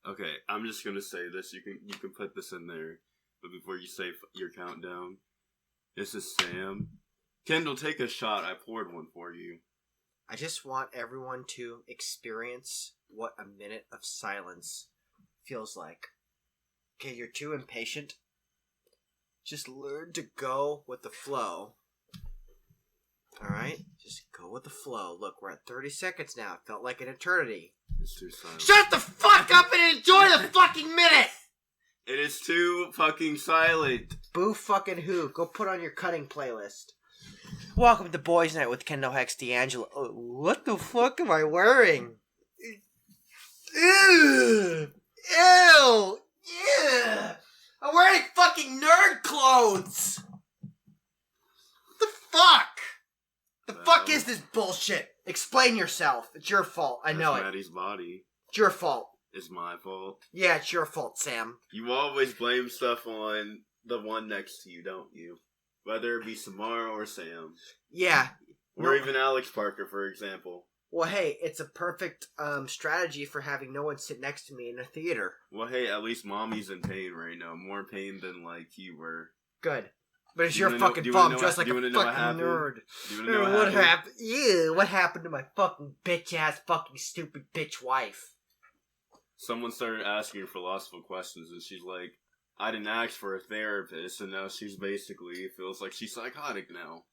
Okay, I'm just gonna say this. You can put this in there, but before you say your countdown, this is Sam. Kendall, take a shot. I poured one for you. I just want everyone to experience what a minute of silence feels like. Okay, you're too impatient. Just learn to go with the flow. Alright? Just go with the flow. Look, we're at 30 seconds now. It felt like an eternity. It's too silent. Shut the fuck up and enjoy the fucking minute! It is too fucking silent. Boo fucking who? Go put on your cutting playlist. Welcome to Boys Night with Kendall Hex D'Angelo. Oh, what the fuck am I wearing? Ew! Ew! Yeah! I'm wearing fucking nerd clothes! What the fuck? The fuck is this bullshit? Explain yourself. It's your fault. I know it. Maddie's body. It's your fault. It's my fault. Yeah, it's your fault, Sam. You always blame stuff on the one next to you, don't you? Whether it be Samara or Sam. Yeah. Or even Alex Parker, for example. Well, hey, it's a perfect strategy for having no one sit next to me in a theater. Well, hey, at least Mommy's in pain right now. More pain than, you were. Good. But it's your fucking fault. I'm dressed like a fucking nerd. Do you want to know what happened? Ew, what happened to my fucking bitch-ass, fucking stupid bitch wife? Someone started asking her philosophical questions, and she's like, I didn't ask for a therapist, and now she's basically, feels like she's psychotic now.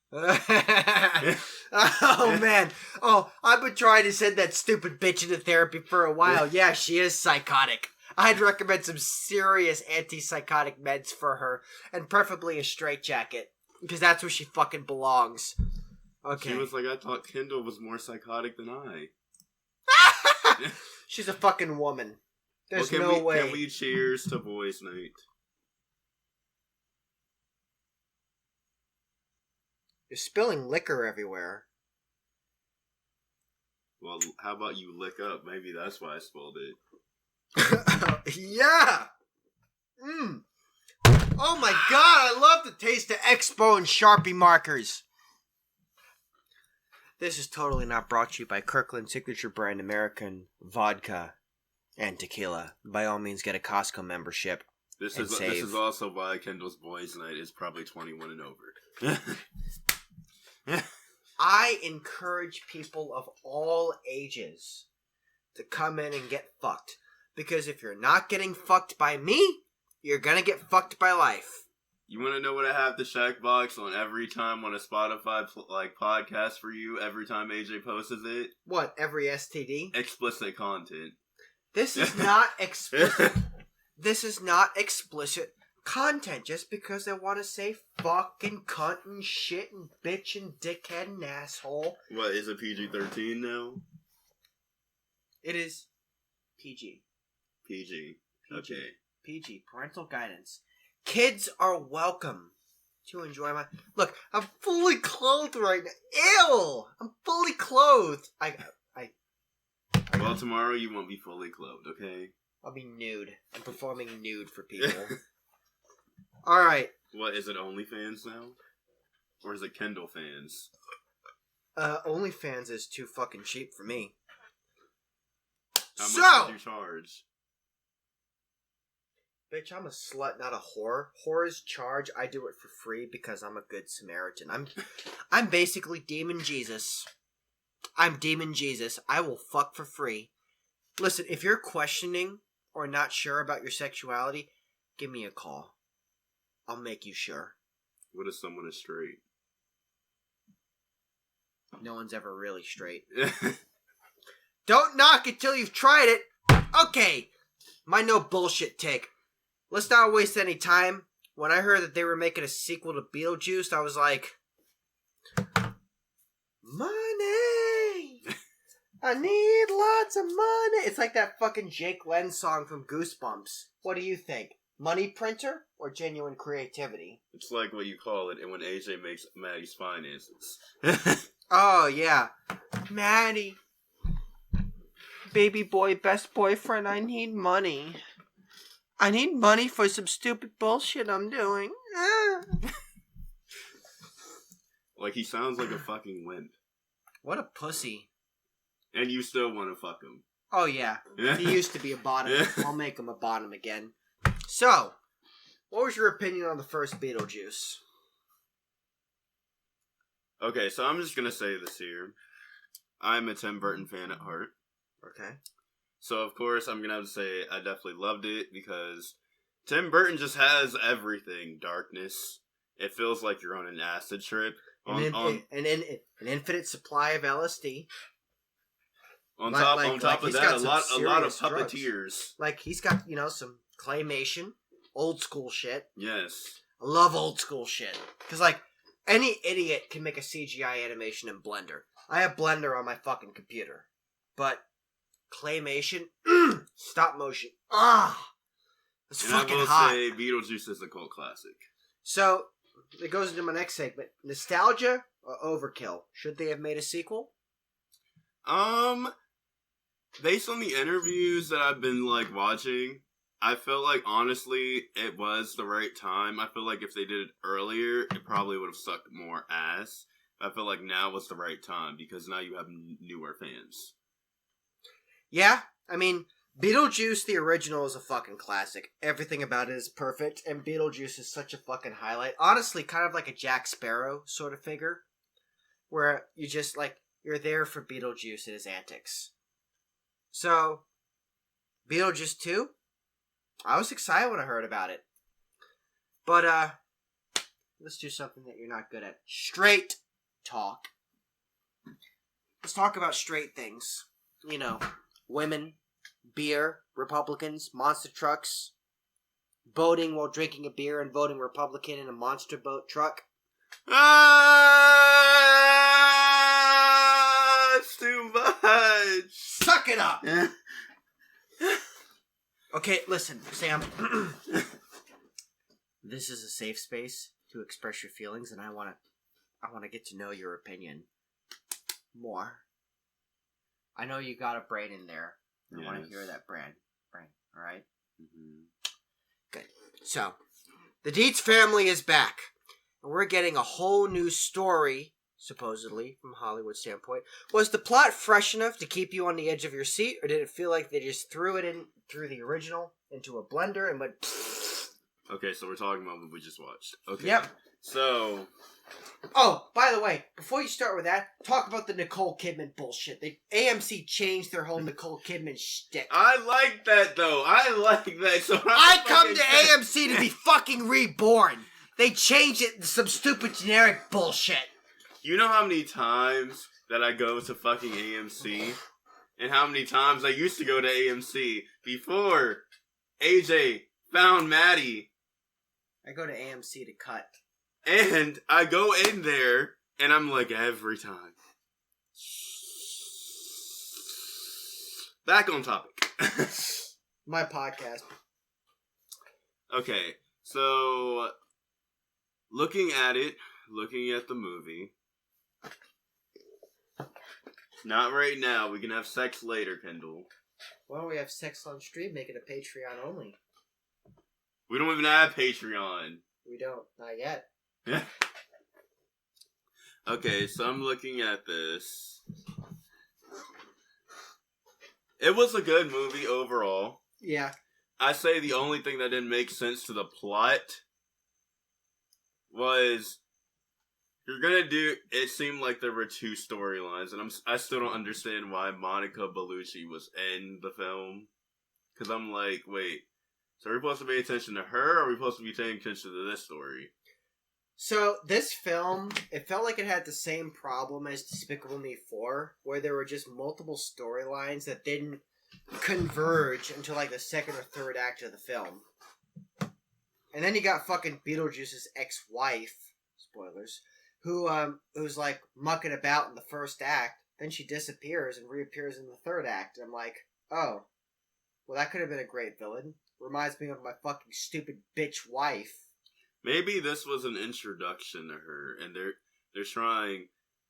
Oh, man. Oh, I've been trying to send that stupid bitch into therapy for a while. Yeah, she is psychotic. I'd recommend some serious antipsychotic meds for her, and preferably a straitjacket, because that's where she fucking belongs. Okay. She was like, I thought Kendall was more psychotic than I. She's a fucking woman. There's no way. Can we cheers to Boys Night? You're spilling liquor everywhere. Well, how about you lick up? Maybe that's why I spilled it. Yeah! Mm. Oh my god, I love the taste of Expo and Sharpie markers. This is totally not brought to you by Kirkland Signature Brand American Vodka and Tequila. By all means, get a Costco membership. This is also why Kendall's Boys Night is probably 21 and over. I encourage people of all ages to come in and get fucked. Because if you're not getting fucked by me, you're gonna get fucked by life. You want to know what I have to check box on every time on a Spotify podcast for you? Every time AJ posts it? What? Every STD? Explicit content. This is not explicit. This is not explicit content. Just because I want to say fucking cunt and shit and bitch and dickhead and asshole. What, is it PG-13 now? It is PG. PG. Okay. PG. Parental guidance. Kids are welcome to enjoy my... Look, I'm fully clothed right now. Ew! I'm fully clothed. Well, tomorrow you won't be fully clothed, okay? I'll be nude. I'm performing nude for people. Alright. What, is it OnlyFans now? Or is it Kendall fans? OnlyFans is too fucking cheap for me. How much did you charge? Bitch, I'm a slut, not a whore. Whores charge. I do it for free because I'm a good Samaritan. I'm basically Demon Jesus. I'm Demon Jesus. I will fuck for free. Listen, if you're questioning or not sure about your sexuality, give me a call. I'll make you sure. What if someone is straight? No one's ever really straight. Don't knock it till you've tried it. Okay, my no bullshit take. Let's not waste any time. When I heard that they were making a sequel to Beetlejuice, I was like, money! I need lots of money. It's like that fucking Jake Lenn song from Goosebumps. What do you think? Money printer or genuine creativity? It's like what you call it when AJ makes Maddie's finances. Oh, yeah. Maddie. Baby boy, best boyfriend, I need money. I need money for some stupid bullshit I'm doing. Like, he sounds like a fucking wimp. What a pussy. And you still want to fuck him. Oh, yeah. Yeah. He used to be a bottom. Yeah. I'll make him a bottom again. So, what was your opinion on the first Beetlejuice? Okay, so I'm just gonna say this here. I'm a Tim Burton fan at heart. Okay. So, of course, I'm gonna have to say I definitely loved it because Tim Burton just has everything. Darkness. It feels like you're on an acid trip. An infinite supply of LSD. On top of that, a lot of puppeteers. Drugs. Like, he's got, some claymation, old school shit. Yes. I love old school shit. Because, like, any idiot can make a CGI animation in Blender. I have Blender on my fucking computer. But claymation, stop motion, it's fucking hot. I will say Beetlejuice is a cult classic. So, it goes into my next segment. Nostalgia or overkill? Should they have made a sequel? Based on the interviews that I've been, watching, I feel like, honestly, it was the right time. I feel like if they did it earlier, it probably would have sucked more ass. I feel like now was the right time, because now you have newer fans. Yeah, I mean, Beetlejuice, the original, is a fucking classic. Everything about it is perfect, and Beetlejuice is such a fucking highlight. Honestly, kind of like a Jack Sparrow sort of figure, where you just, you're there for Beetlejuice and his antics. So, Beetlejuice 2, I was excited when I heard about it. But, let's do something that you're not good at. Straight talk. Let's talk about straight things. Women, beer, Republicans, monster trucks, boating while drinking a beer and voting Republican in a monster boat truck. It's too much. Suck it up. Okay, listen, Sam. This is a safe space to express your feelings, and I want to get to know your opinion more. I know you got a brain in there. I want to hear that brain. All right. Mm-hmm. Good. So, the Dietz family is back, and we're getting a whole new story. Supposedly, from a Hollywood standpoint. Was the plot fresh enough to keep you on the edge of your seat, or did it feel like they just threw the original into a blender and went... Okay, so we're talking about what we just watched. Okay. Yep. So... Oh, by the way, before you start with that, talk about the Nicole Kidman bullshit. AMC changed their whole Nicole Kidman shtick. I like that, though. I like that. So I come to AMC to be fucking reborn. They changed it to some stupid generic bullshit. You know how many times that I go to fucking AMC? And how many times I used to go to AMC before AJ found Maddie? I go to AMC to cut. And I go in there, and I'm like, every time. Back on topic. My podcast. Okay, so looking at the movie. Not right now. We can have sex later, Kendall. Why don't we have sex on stream? Make it a Patreon only. We don't even have Patreon. We don't. Not yet. Yeah. Okay, so I'm looking at this. It was a good movie overall. Yeah. I say the only thing that didn't make sense to the plot was it seemed like there were two storylines, and I still don't understand why Monica Bellucci was in the film. Because I'm like, wait, so are we supposed to pay attention to her, or are we supposed to be paying attention to this story? So, this film, it felt like it had the same problem as Despicable Me 4, where there were just multiple storylines that didn't converge until the second or third act of the film. And then you got fucking Beetlejuice's ex-wife, spoilers, who's mucking about in the first act, then she disappears and reappears in the third act, and I'm like, oh, well that could have been a great villain. Reminds me of my fucking stupid bitch wife. Maybe this was an introduction to her, and they're trying.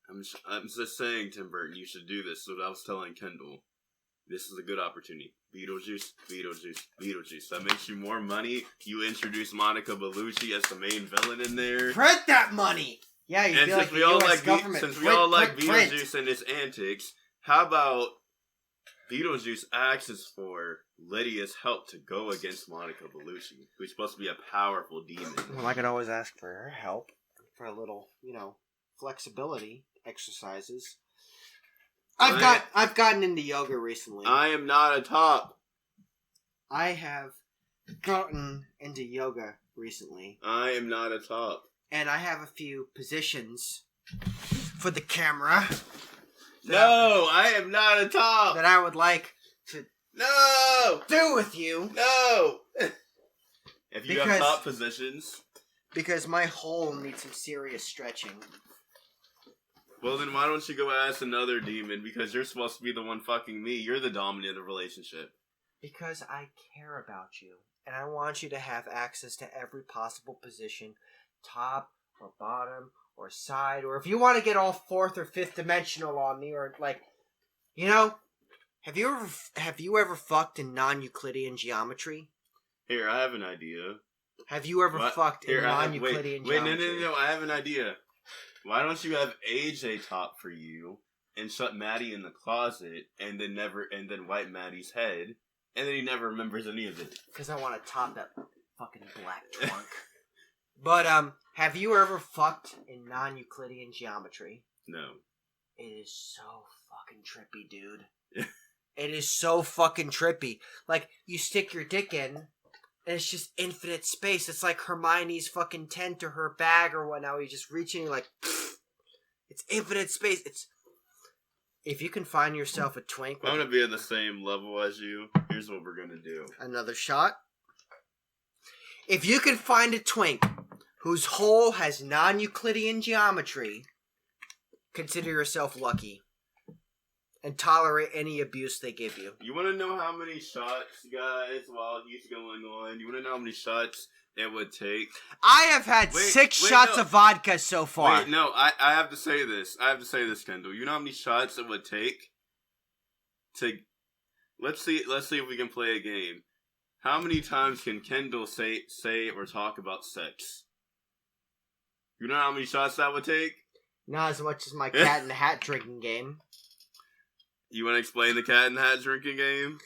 I'm just saying, Tim Burton, you should do this. So I was telling Kendall, this is a good opportunity. Beetlejuice. That makes you more money. You introduce Monica Bellucci as the main villain in there. Print that money. Yeah, you feel like the U.S. government. Since we all like Beetlejuice and his antics, how about Beetlejuice asks for Lydia's help to go against Monica Bellucci, who's supposed to be a powerful demon. Well, I can always ask for her help for a little, flexibility exercises. I've gotten into yoga recently. I am not a top. I have gotten into yoga recently. I am not a top. And I have a few positions for the camera. No, I am not a top. That I would like to do with you. No. If you have top positions. Because my hole needs some serious stretching. Well, then why don't you go ask another demon? Because you're supposed to be the one fucking me. You're the dominant of the relationship. Because I care about you. And I want you to have access to every possible position. Top or bottom or side. Or if you want to get all fourth or fifth dimensional on me. Or like, have you ever fucked in non-Euclidean geometry? Here, I have an idea. Have you ever fucked in non-Euclidean geometry? Wait, no, I have an idea. Why don't you have AJ top for you and shut Maddie in the closet and then wipe Maddie's head and then he never remembers any of it? Because I want to top that fucking black trunk. But have you ever fucked in non-Euclidean geometry? No. It is so fucking trippy, dude. It is so fucking trippy. Like, you stick your dick in, and it's just infinite space. It's like Hermione's fucking tent or her bag or whatnot. You just reach in, you're like, it's infinite space. If you can find yourself a twink. I'm gonna be at the same level as you. Here's what we're gonna do. Another shot. If you can find a twink whose hole has non-Euclidean geometry, consider yourself lucky. And tolerate any abuse they give you. You want to know how many shots, guys, while he's going on? You want to know how many shots it would take? I have had 6 shots of vodka so far. Wait, no, I have to say this. Kendall. You know how many shots it would take to... Let's see if we can play a game. How many times can Kendall say or talk about sex? You know how many shots that would take? Not as much as my cat in the hat drinking game. You want to explain the cat in the hat drinking game?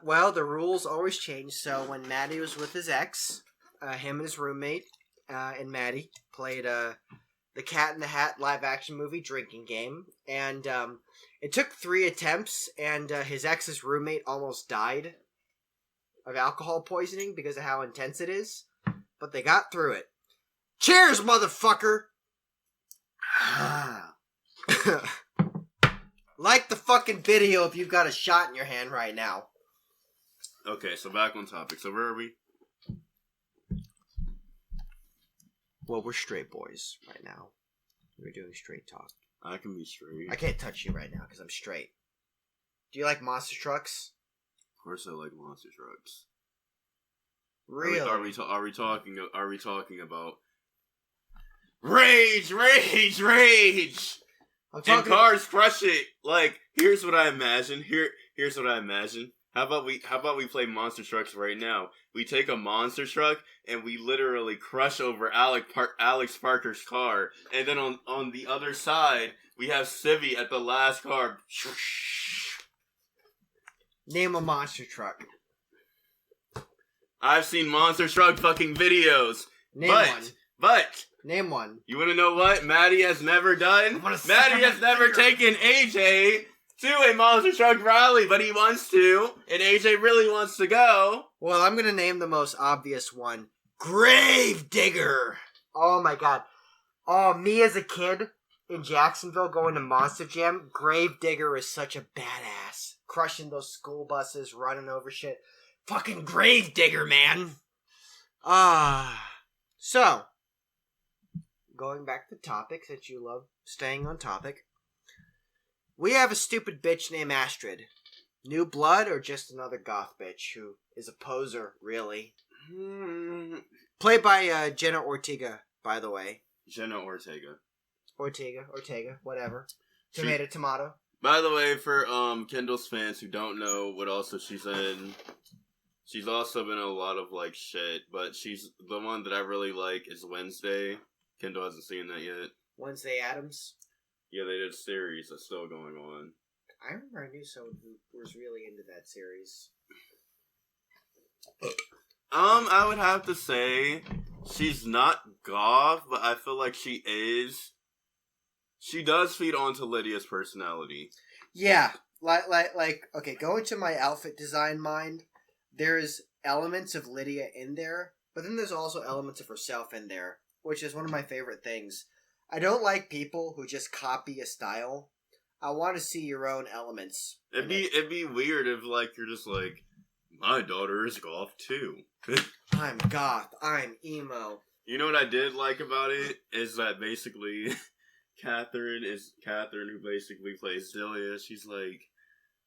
Well, the rules always change. So when Maddie was with his ex, him and his roommate, and Maddie played the Cat in the Hat live action movie drinking game, and it took 3 attempts, and his ex's roommate almost died of alcohol poisoning because of how intense it is, but they got through it. Cheers, motherfucker! Like the fucking video if you've got a shot in your hand right now. Okay, so back on topic. So where are we? Well, we're straight boys right now. We're doing straight talk. I can be straight. I can't touch you right now because I'm straight. Do you like monster trucks? Of course I like monster trucks. Really? Are we talking about rage? And cars crush it. Like, here's what I imagine. Here's what I imagine. How about we play monster trucks right now? We take a monster truck and we literally crush over Alex Parker's car, and then on the other side we have Civvy at the last car. Name a monster truck. I've seen monster truck fucking videos. Name one. But name one. You want to know what Maddie has never done? Maddie has never taken AJ to a monster truck rally, but he wants to, and AJ really wants to go. Well, I'm gonna name the most obvious one. Grave Digger. Oh my god. Oh, me as a kid in Jacksonville going to Monster Jam, Grave Digger is such a badass. Crushing those school buses, running over shit. Fucking Grave Digger, man. So, going back to topic, since you love staying on topic. We have a stupid bitch named Astrid. New blood or just another goth bitch who is a poser, really? Played by Jenna Ortega, by the way. Jenna Ortega. Ortega, whatever. Tomato. By the way, for Kendall's fans who don't know what also she's in, she's also been in a lot of like shit, but she's the one that I really like is Wednesday. Kendall hasn't seen that yet. Wednesday Addams? Yeah, they did a series that's still going on. I remember I knew someone who was really into that series. I would have to say she's not goth, but I feel like she is. She does feed onto Lydia's personality. Yeah, like. Okay, going to my outfit design mind, there's elements of Lydia in there, but then there's also elements of herself in there, which is one of my favorite things. I don't like people who just copy a style. I want to see your own elements. It'd be weird if like you're just like, my daughter is goth too. I'm goth. I'm emo. You know what I did like about it is that basically Catherine, who basically plays Delia. She's like,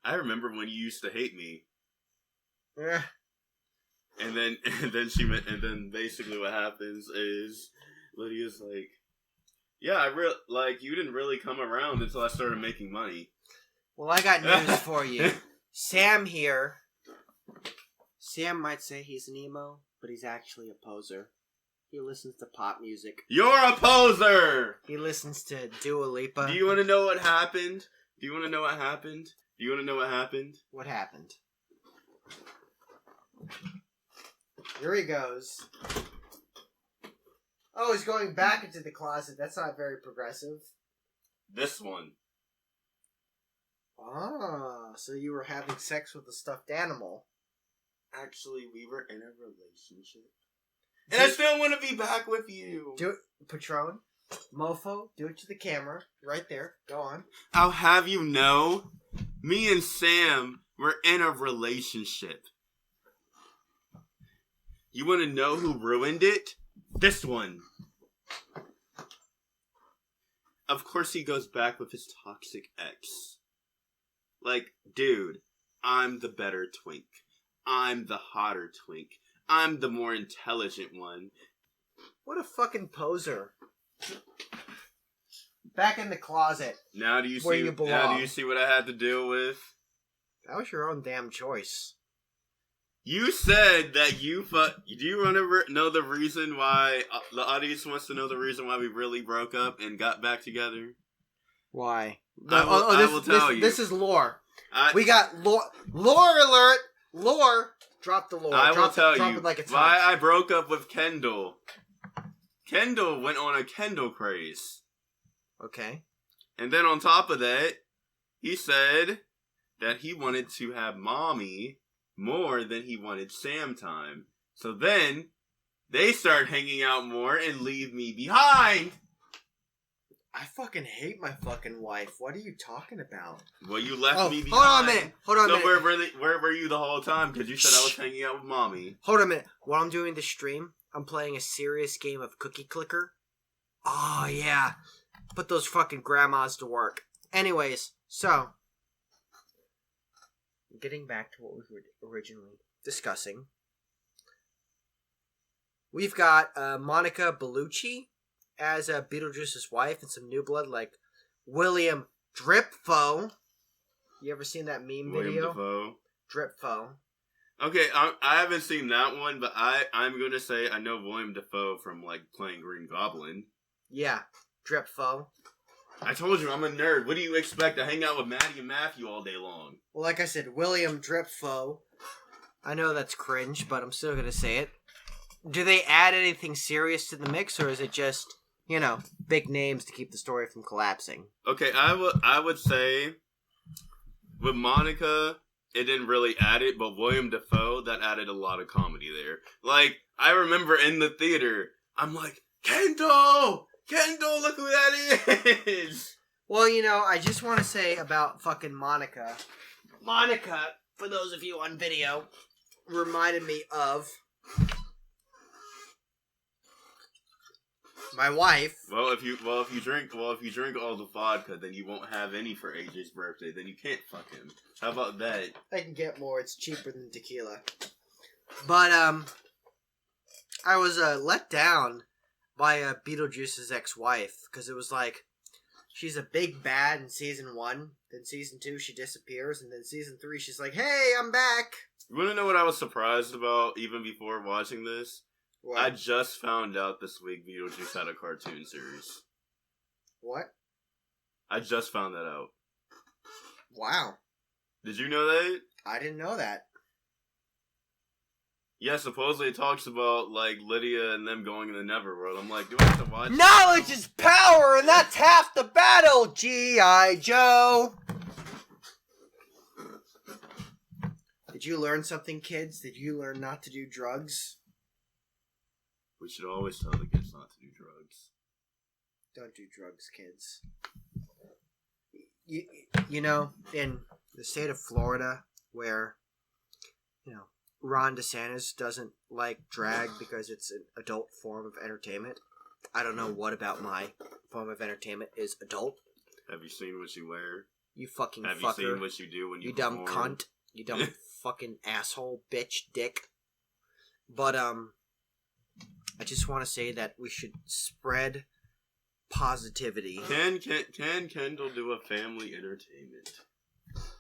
I remember when you used to hate me. Eh. And then basically what happens is Lydia's like, yeah, you didn't really come around until I started making money. Well, I got news for you. Sam here. Sam might say he's an emo, but he's actually a poser. He listens to pop music. You're a poser! He listens to Dua Lipa. Do you want to know what happened? What happened? Here he goes. Oh, he's going back into the closet. That's not very progressive. This one. Ah, so you were having sex with a stuffed animal. Actually, we were in a relationship. And I still want to be back with you. Do it, Patron. Mofo, do it to the camera. Right there. Go on. I'll have you know, me and Sam were in a relationship. You want to know who ruined it? This one. Of course he goes back with his toxic ex. Like, dude, I'm the better twink. I'm the hotter twink. I'm the more intelligent one. What a fucking poser. Back in the closet. Now do you where see? you belong. Now do you see what I had to deal with? That was your own damn choice. You said that you do you want to know the reason why the audience wants to know the reason why we really broke up and got back together? Why? I will tell you. This is lore. We got lore. Lore alert. Lore. Drop the lore. I will tell drop you it like it's why hot. I broke up with Kendall. Kendall went on a Kendall craze. Okay. And then on top of that, he said that he wanted to have mommy more than he wanted Sam time. So then, they start hanging out more and leave me behind. I fucking hate my fucking wife. What are you talking about? Well, you left me behind. Hold on a minute. So where were you the whole time? Because you said I was hanging out with mommy. Hold on a minute. While I'm doing the stream, I'm playing a serious game of Cookie Clicker. Oh, yeah. Put those fucking grandmas to work. Anyways, so getting back to what we were originally discussing. We've got Monica Bellucci as Beetlejuice's wife and some new blood like William Dripfo. You ever seen that meme video? Dafoe. Dripfo. Okay, I haven't seen that one, but I'm going to say I know William Dafoe from, like, playing Green Goblin. Yeah, Dripfo. I told you, I'm a nerd. What do you expect? To hang out with Maddie and Matthew all day long? Well, like I said, William Dripfo. I know that's cringe, but I'm still going to say it. Do they add anything serious to the mix, or is it just, big names to keep the story from collapsing? Okay, I would say with Monica, it didn't really add it, but William Dafoe, that added a lot of comedy there. Like, I remember in the theater, I'm like, Kendall, look who that is! Well, I just want to say about fucking Monica. Monica, for those of you on video, reminded me of my wife. Well, if you drink all the vodka, then you won't have any for AJ's birthday. Then you can't fuck him. How about that? I can get more. It's cheaper than tequila. But I was let down by Beetlejuice's ex-wife because it was like she's a big bad in season 1. Then season 2 she disappears, and then season 3 she's like, "Hey, I'm back." You want to know what I was surprised about even before watching this? What? I just found out this week Beetlejuice had a cartoon series. What? I just found that out. Wow. Did you know that? I didn't know that. Yeah, supposedly it talks about, like, Lydia and them going in the Neverworld. I'm like, do I have to watch Knowledge is power, and that's half the battle, G.I. Joe! Did you learn something, kids? Did you learn not to do drugs? We should always tell the kids not to do drugs. Don't do drugs, kids. You know, in the state of Florida, where, you know, Ron DeSantis doesn't like drag because it's an adult form of entertainment. I don't know what about my form of entertainment is adult. Have you seen what you wear? You fucking Have fucker. you seen what you do when you dumb perform? cunt. You dumb fucking asshole, bitch, dick. But, I just want to say that we should spread positivity. Can Kendall do a family entertainment?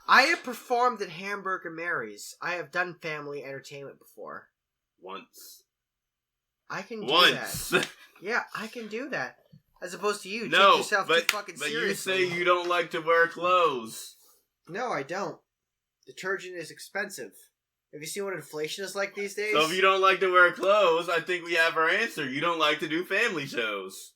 I have performed at Hamburger Mary's. I have done family entertainment before. Once. I can do Once. that. Yeah, I can do that. As opposed to you. No, take yourself but, too fucking but seriously. you say you don't like to wear clothes. No, I don't. Detergent is expensive. Have you seen what inflation is like these days? So if you don't like to wear clothes, I think we have our answer. You don't like to do family shows.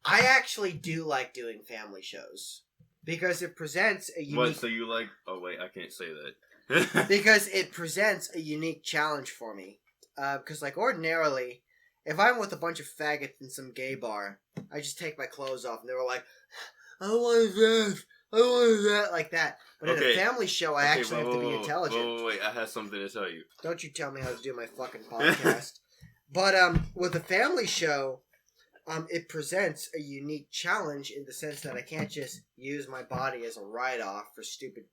I actually do like doing family shows. Because it presents a unique... What, so you like... Oh, wait, I can't say that. Because it presents a unique challenge for me. Because, like, ordinarily, if I'm with a bunch of faggots in some gay bar, I just take my clothes off and they were like, I want this, I want that, like that. But in a family show, I actually have to be intelligent. Wait, I have something to tell you. Don't you tell me how to do my fucking podcast. But with a family show, it presents a unique challenge in the sense that I can't just use my body as a write-off for stupid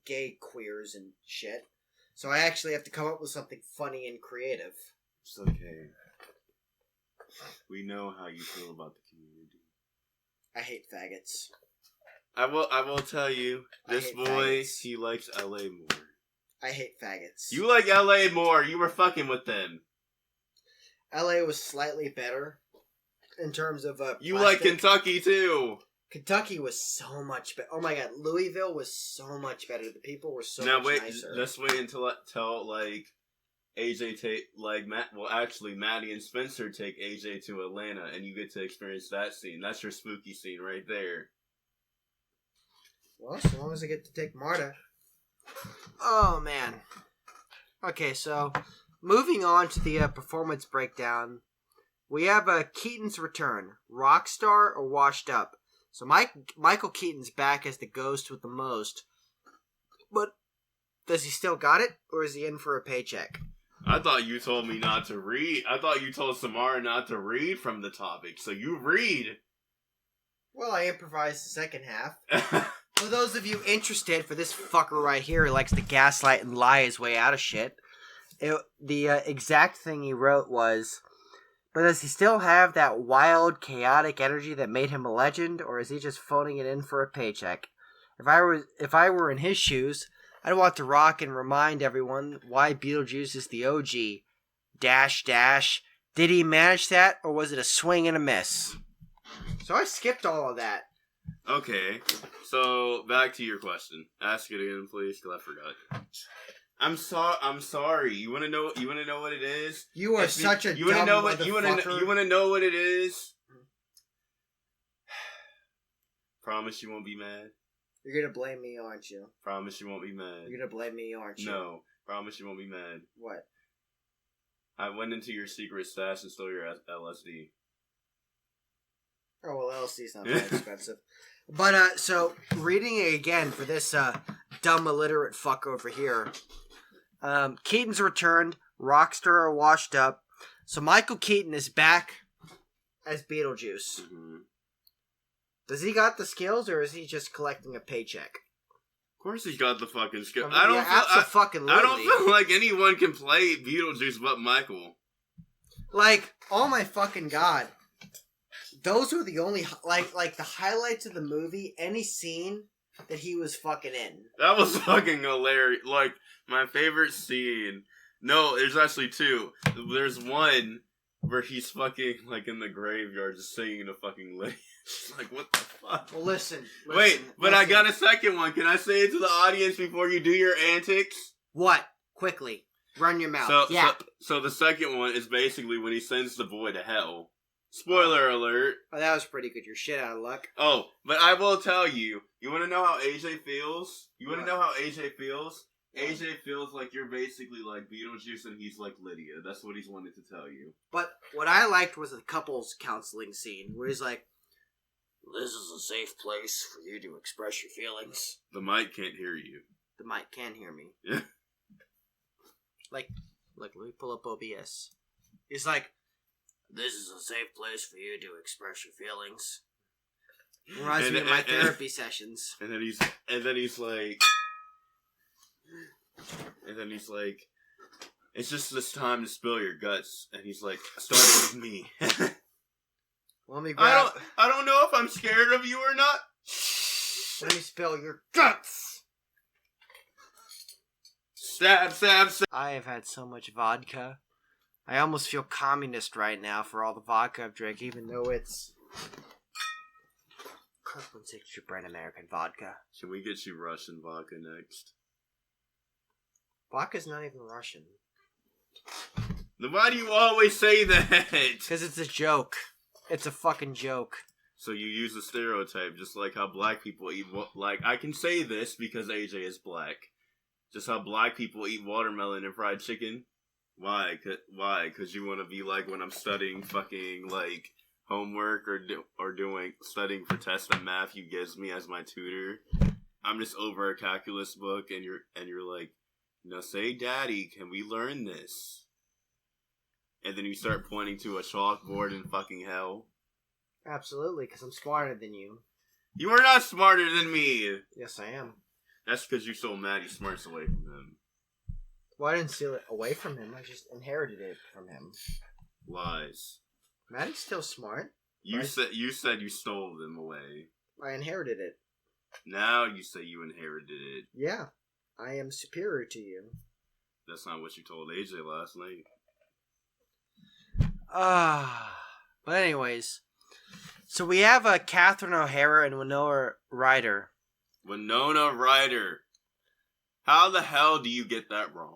gay queers and shit. So I actually have to come up with something funny and creative. It's okay. We know how you feel about the community. I hate faggots. I will tell you, this boy, faggots. he likes LA more. I hate faggots. You like LA more. You were fucking with them. LA was slightly better in terms of you like Kentucky too. Kentucky was so much better. Oh my god, Louisville was so much better. The people were so much nicer. Let's wait until like AJ take Maddie and Spencer take AJ to Atlanta, and you get to experience that scene. That's your spooky scene right there. Well, so long as I get to take Marta. Oh man. Okay, so moving on to the performance breakdown, we have Keaton's return. Rockstar or washed up? So Michael Keaton's back as the ghost with the most. But does he still got it, or is he in for a paycheck? I thought you told me not to read. I thought you told Samara not to read from the topic, so you read. Well, I improvised the second half. For those of you interested, for this fucker right here who likes to gaslight and lie his way out of shit, the exact thing he wrote was, but does he still have that wild, chaotic energy that made him a legend, or is he just phoning it in for a paycheck? If I were in his shoes, I'd want to rock and remind everyone why Beetlejuice is the OG. Dash, dash. Did he manage that, or was it a swing and a miss? So I skipped all of that. Okay, so back to your question. Ask it again, please, because I forgot. I'm sorry. You want to know? You want to know what it is? You are such a dumb motherfucker. You want to know what it is? Promise you won't be mad. You're gonna blame me, aren't you? Promise you won't be mad. You're gonna blame me, aren't you? No. Promise you won't be mad. What? I went into your secret stash and stole your LSD. Oh, well, LSD's not that expensive. But, so, reading it again for this, dumb illiterate fuck over here. Keaton's returned, Rockstar are washed up. So Michael Keaton is back as Beetlejuice. Mm-hmm. Does he got the skills, or is he just collecting a paycheck? Of course he's got the fucking skills. I don't feel like anyone can play Beetlejuice but Michael. Like, oh my fucking god. Those were the only, like the highlights of the movie, any scene that he was fucking in. That was fucking hilarious. Like, my favorite scene. No, there's actually two. There's one where he's fucking, like, in the graveyard just singing to fucking Lydia. It's like, what the fuck? Well, listen. Wait, but listen. I got a second one. Can I say it to the audience before you do your antics? What? Quickly. Run your mouth. So the second one is basically when he sends the boy to hell. Spoiler alert. Oh, that was pretty good. You're shit out of luck. Oh, but I will tell you. You want to know how AJ feels? What? AJ feels? AJ feels like you're basically like Beetlejuice and he's like Lydia. That's what he's wanted to tell you. But what I liked was the couples counseling scene where he's like, "This is a safe place for you to express your feelings." The mic can't hear you. The mic can hear me. Yeah. Like, let me pull up OBS. He's like, "This is a safe place for you to express your feelings." Reminds me of my therapy sessions. And then he's like, it's just this time to spill your guts. And he's like, starting with me. Let me grab. I don't know if I'm scared of you or not. Let me spill your guts. Stab, stab, stab. I have had so much vodka. I almost feel communist right now for all the vodka I've drank, even though it's Kirkland's extra brand American vodka. Can we get you Russian vodka next? Vodka's not even Russian. Then why do you always say that? Because it's a joke. It's a fucking joke. So you use a stereotype, just like how black people eat. Like, I can say this because AJ is black. Just how black people eat watermelon and fried chicken. Why? Why? Because you want to be like when I'm studying fucking like homework or studying for tests that Matthew gives me as my tutor. I'm just over a calculus book, and you're like, "Now say, Daddy, can we learn this?" And then you start pointing to a chalkboard in fucking hell. Absolutely, because I'm smarter than you. You are not smarter than me. Yes, I am. That's because you stole Maddie's smarts away from him. Well, I didn't steal it away from him. I just inherited it from him. Lies. Maddie's still smart. You said you stole them away. I inherited it. Now you say you inherited it. Yeah. I am superior to you. That's not what you told AJ last night. But anyways. So we have Catherine O'Hara and Winona Ryder. Winona Ryder. How the hell do you get that wrong?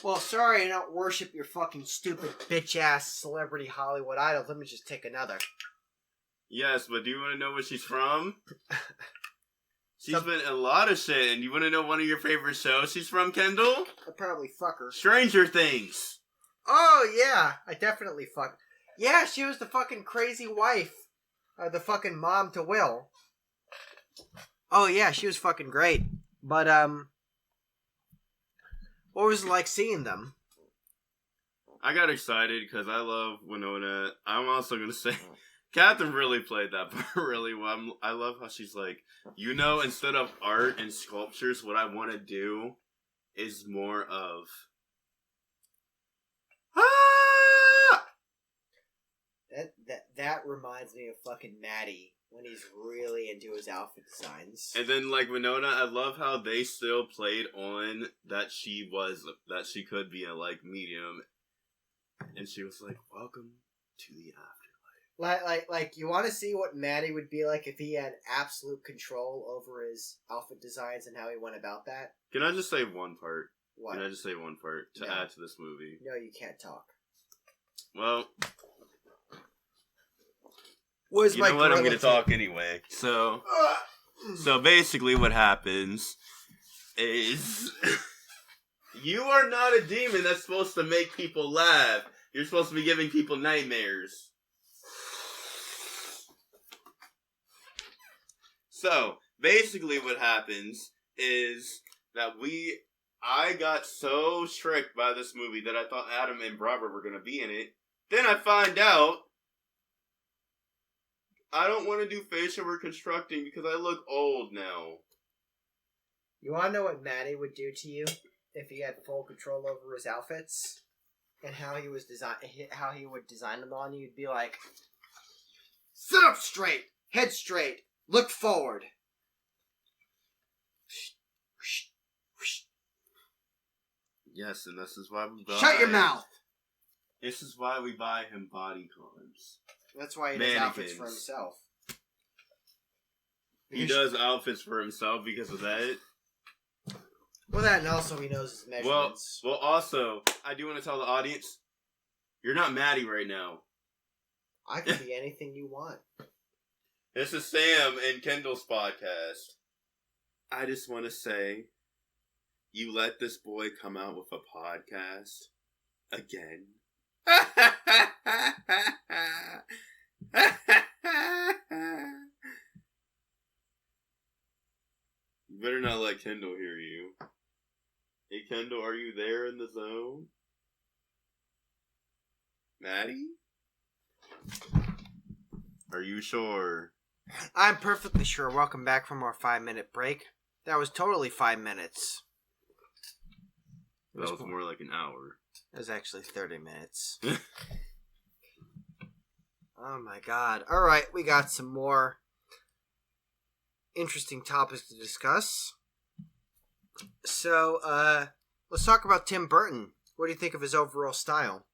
Well, sorry I don't worship your fucking stupid bitch-ass celebrity Hollywood idols. Let me just take another. Yes, but do you want to know where she's from? She's been in a lot of shit, and you want to know one of your favorite shows she's from, Kendall? I'd probably fuck her. Stranger Things. Oh, yeah. I definitely fuck. Yeah, she was the fucking crazy wife. The fucking mom to Will. Oh, yeah, she was fucking great. But, what was it like seeing them? I got excited because I love Winona. I'm also going to say, Catherine really played that part really well. I love how she's like, instead of art and sculptures, what I want to do is more of... That reminds me of fucking Maddie when he's really into his outfit designs. And then like Winona, I love how they still played on that she could be a like medium, and she was like, "Welcome to the afterlife." Like you want to see what Maddie would be like if he had absolute control over his outfit designs and how he went about that. Can I just say one part? What? Can I just say one part to add to this movie? No, you can't talk. Well, I'm going to talk anyway. So basically what happens is you are not a demon that's supposed to make people laugh. You're supposed to be giving people nightmares. So basically what happens is that I got so tricked by this movie that I thought Adam and Robert were going to be in it. Then I find out I don't want to do facial reconstructing because I look old now. You want to know what Maddie would do to you if he had full control over his outfits and how he would design them on you? You'd be like, sit up straight, head straight, look forward. Yes, and this is why we buy... Shut your mouth! This is why we buy him body cons. That's why he does outfits for Mannequins. himself. He does outfits for himself because of that. Well, that and also he knows his measurements. Well, also, I do want to tell the audience, you're not Maddie right now. I can be anything you want. This is Sam and Kendall's podcast. I just want to say, you let this boy come out with a podcast again. You better not let Kendall hear you. Hey, Kendall, are you there in the zone? Maddie? Are you sure? I'm perfectly sure. Welcome back from our 5-minute break. That was totally 5 minutes. That was more like an hour. It was actually 30 minutes. Oh my god. Alright, we got some more interesting topics to discuss. So, let's talk about Tim Burton. What do you think of his overall style?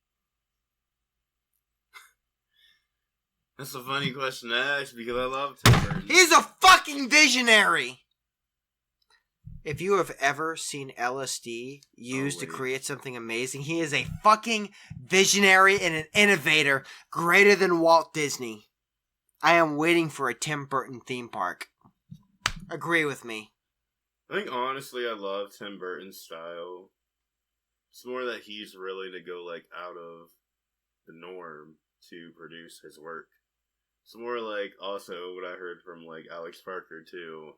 That's a funny question to ask because I love Tim Burton. He's a fucking visionary! If you have ever seen LSD used to create something amazing, he is a fucking visionary and an innovator greater than Walt Disney. I am waiting for a Tim Burton theme park. Agree with me. I think honestly I love Tim Burton's style. It's more that he's willing to go like out of the norm to produce his work. It's more like also what I heard from like Alex Parker too.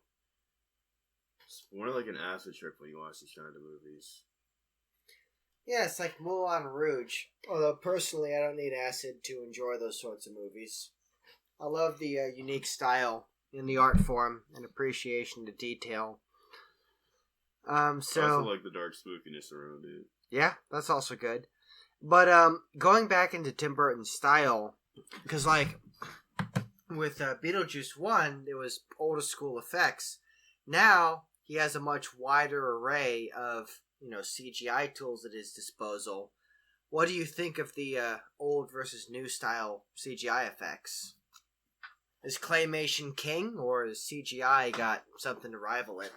It's more like an acid trip when you watch these kind of movies. Yeah, it's like Moulin Rouge. Although personally I don't need acid to enjoy those sorts of movies. I love the unique style in the art form and appreciation to detail. I also like the dark spookiness around it. Yeah, that's also good. But going back into Tim Burton's style, because like with Beetlejuice 1, it was older school effects. Now he has a much wider array of CGI tools at his disposal. What do you think of the old versus new style CGI effects? Is claymation king, or is CGI got something to rival it?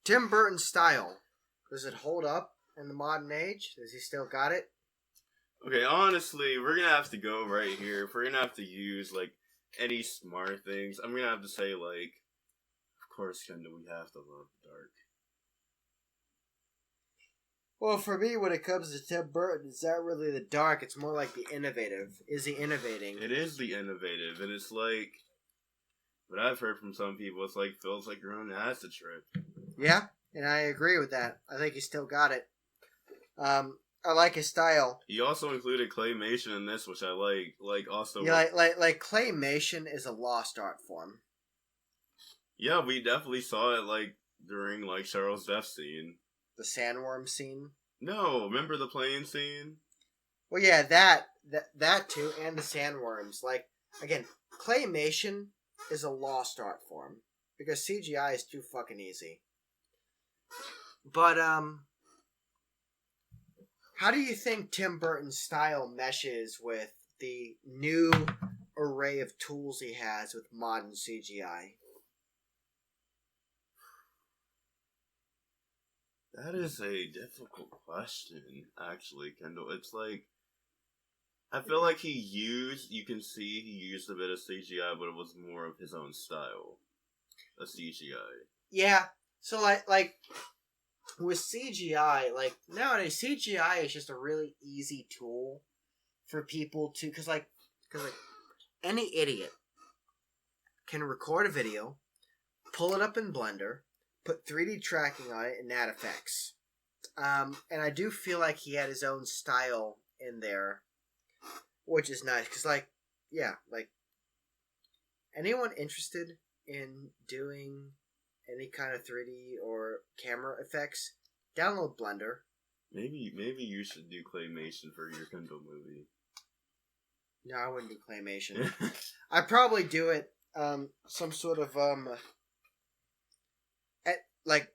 Tim Burton's style, does it hold up in the modern age? Does he still got it? Okay, honestly, we're gonna have to go right here. If we're gonna have to use like any smart things, I'm gonna have to say like, of course, Kendall, we have to love the dark. Well, for me, when it comes to Tim Burton, it's not really the dark. It's more like the innovative. Is he innovating? It is the innovative, and it's like what I've heard from some people. It's like feels like you're on an acid trip. Yeah, and I agree with that. I think he still got it. I like his style. He also included claymation in this, which I like. Like also, yeah, like claymation is a lost art form. Yeah, we definitely saw it like during like Cheryl's death scene. The sandworm scene? No, remember the plane scene? Well, yeah, that too, and the sandworms. Like, again, claymation is a lost art form because CGI is too fucking easy. But how do you think Tim Burton's style meshes with the new array of tools he has with modern CGI? That is a difficult question, actually, Kendall. It's like, I feel like you can see he used a bit of CGI, but it was more of his own style of CGI. Yeah, so like with CGI, like nowadays, CGI is just a really easy tool for people to, because any idiot can record a video, pull it up in Blender, put 3D tracking on it, and add effects. And I do feel like he had his own style in there, which is nice. Because, anyone interested in doing any kind of 3D or camera effects, download Blender. Maybe you should do claymation for your Kendall movie. No, I wouldn't do claymation. I'd probably do it some sort of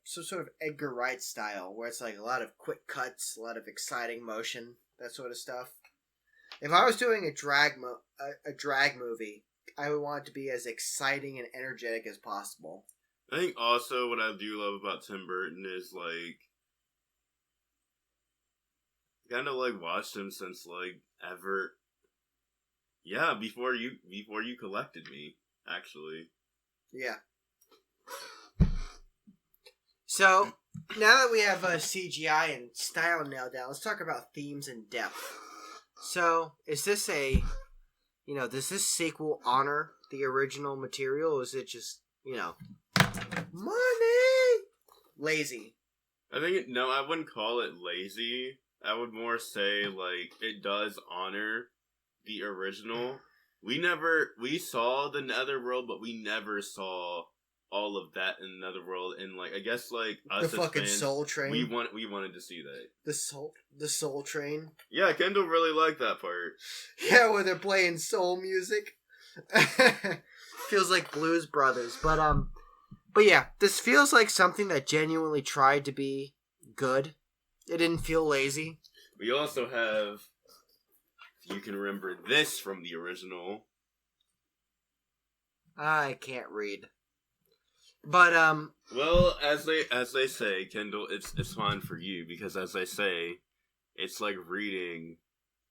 some sort of Edgar Wright style, where it's like a lot of quick cuts, a lot of exciting motion, that sort of stuff. If I was doing a drag movie, I would want it to be as exciting and energetic as possible. I think also what I do love about Tim Burton is like, kind of like watched him since like ever. Yeah, before you collected me, actually. Yeah. So now that we have CGI and style nailed down, let's talk about themes and depth. So is this does this sequel honor the original material, or is it just money lazy? I think I wouldn't call it lazy. I would more say, like, it does honor the original. We saw the Netherworld, but we never saw all of that in the Netherworld. And, like, I guess, like, us the as fucking fans, Soul Train. we wanted to see that. The Soul Train. Yeah, Kendall really liked that part. Yeah, where they're playing soul music. Feels like Blues Brothers. But yeah, this feels like something that genuinely tried to be good. It didn't feel lazy. We also have, if you can remember this from the original. I can't read. But well, as they say, Kendall, it's fine for you because as they say, it's like reading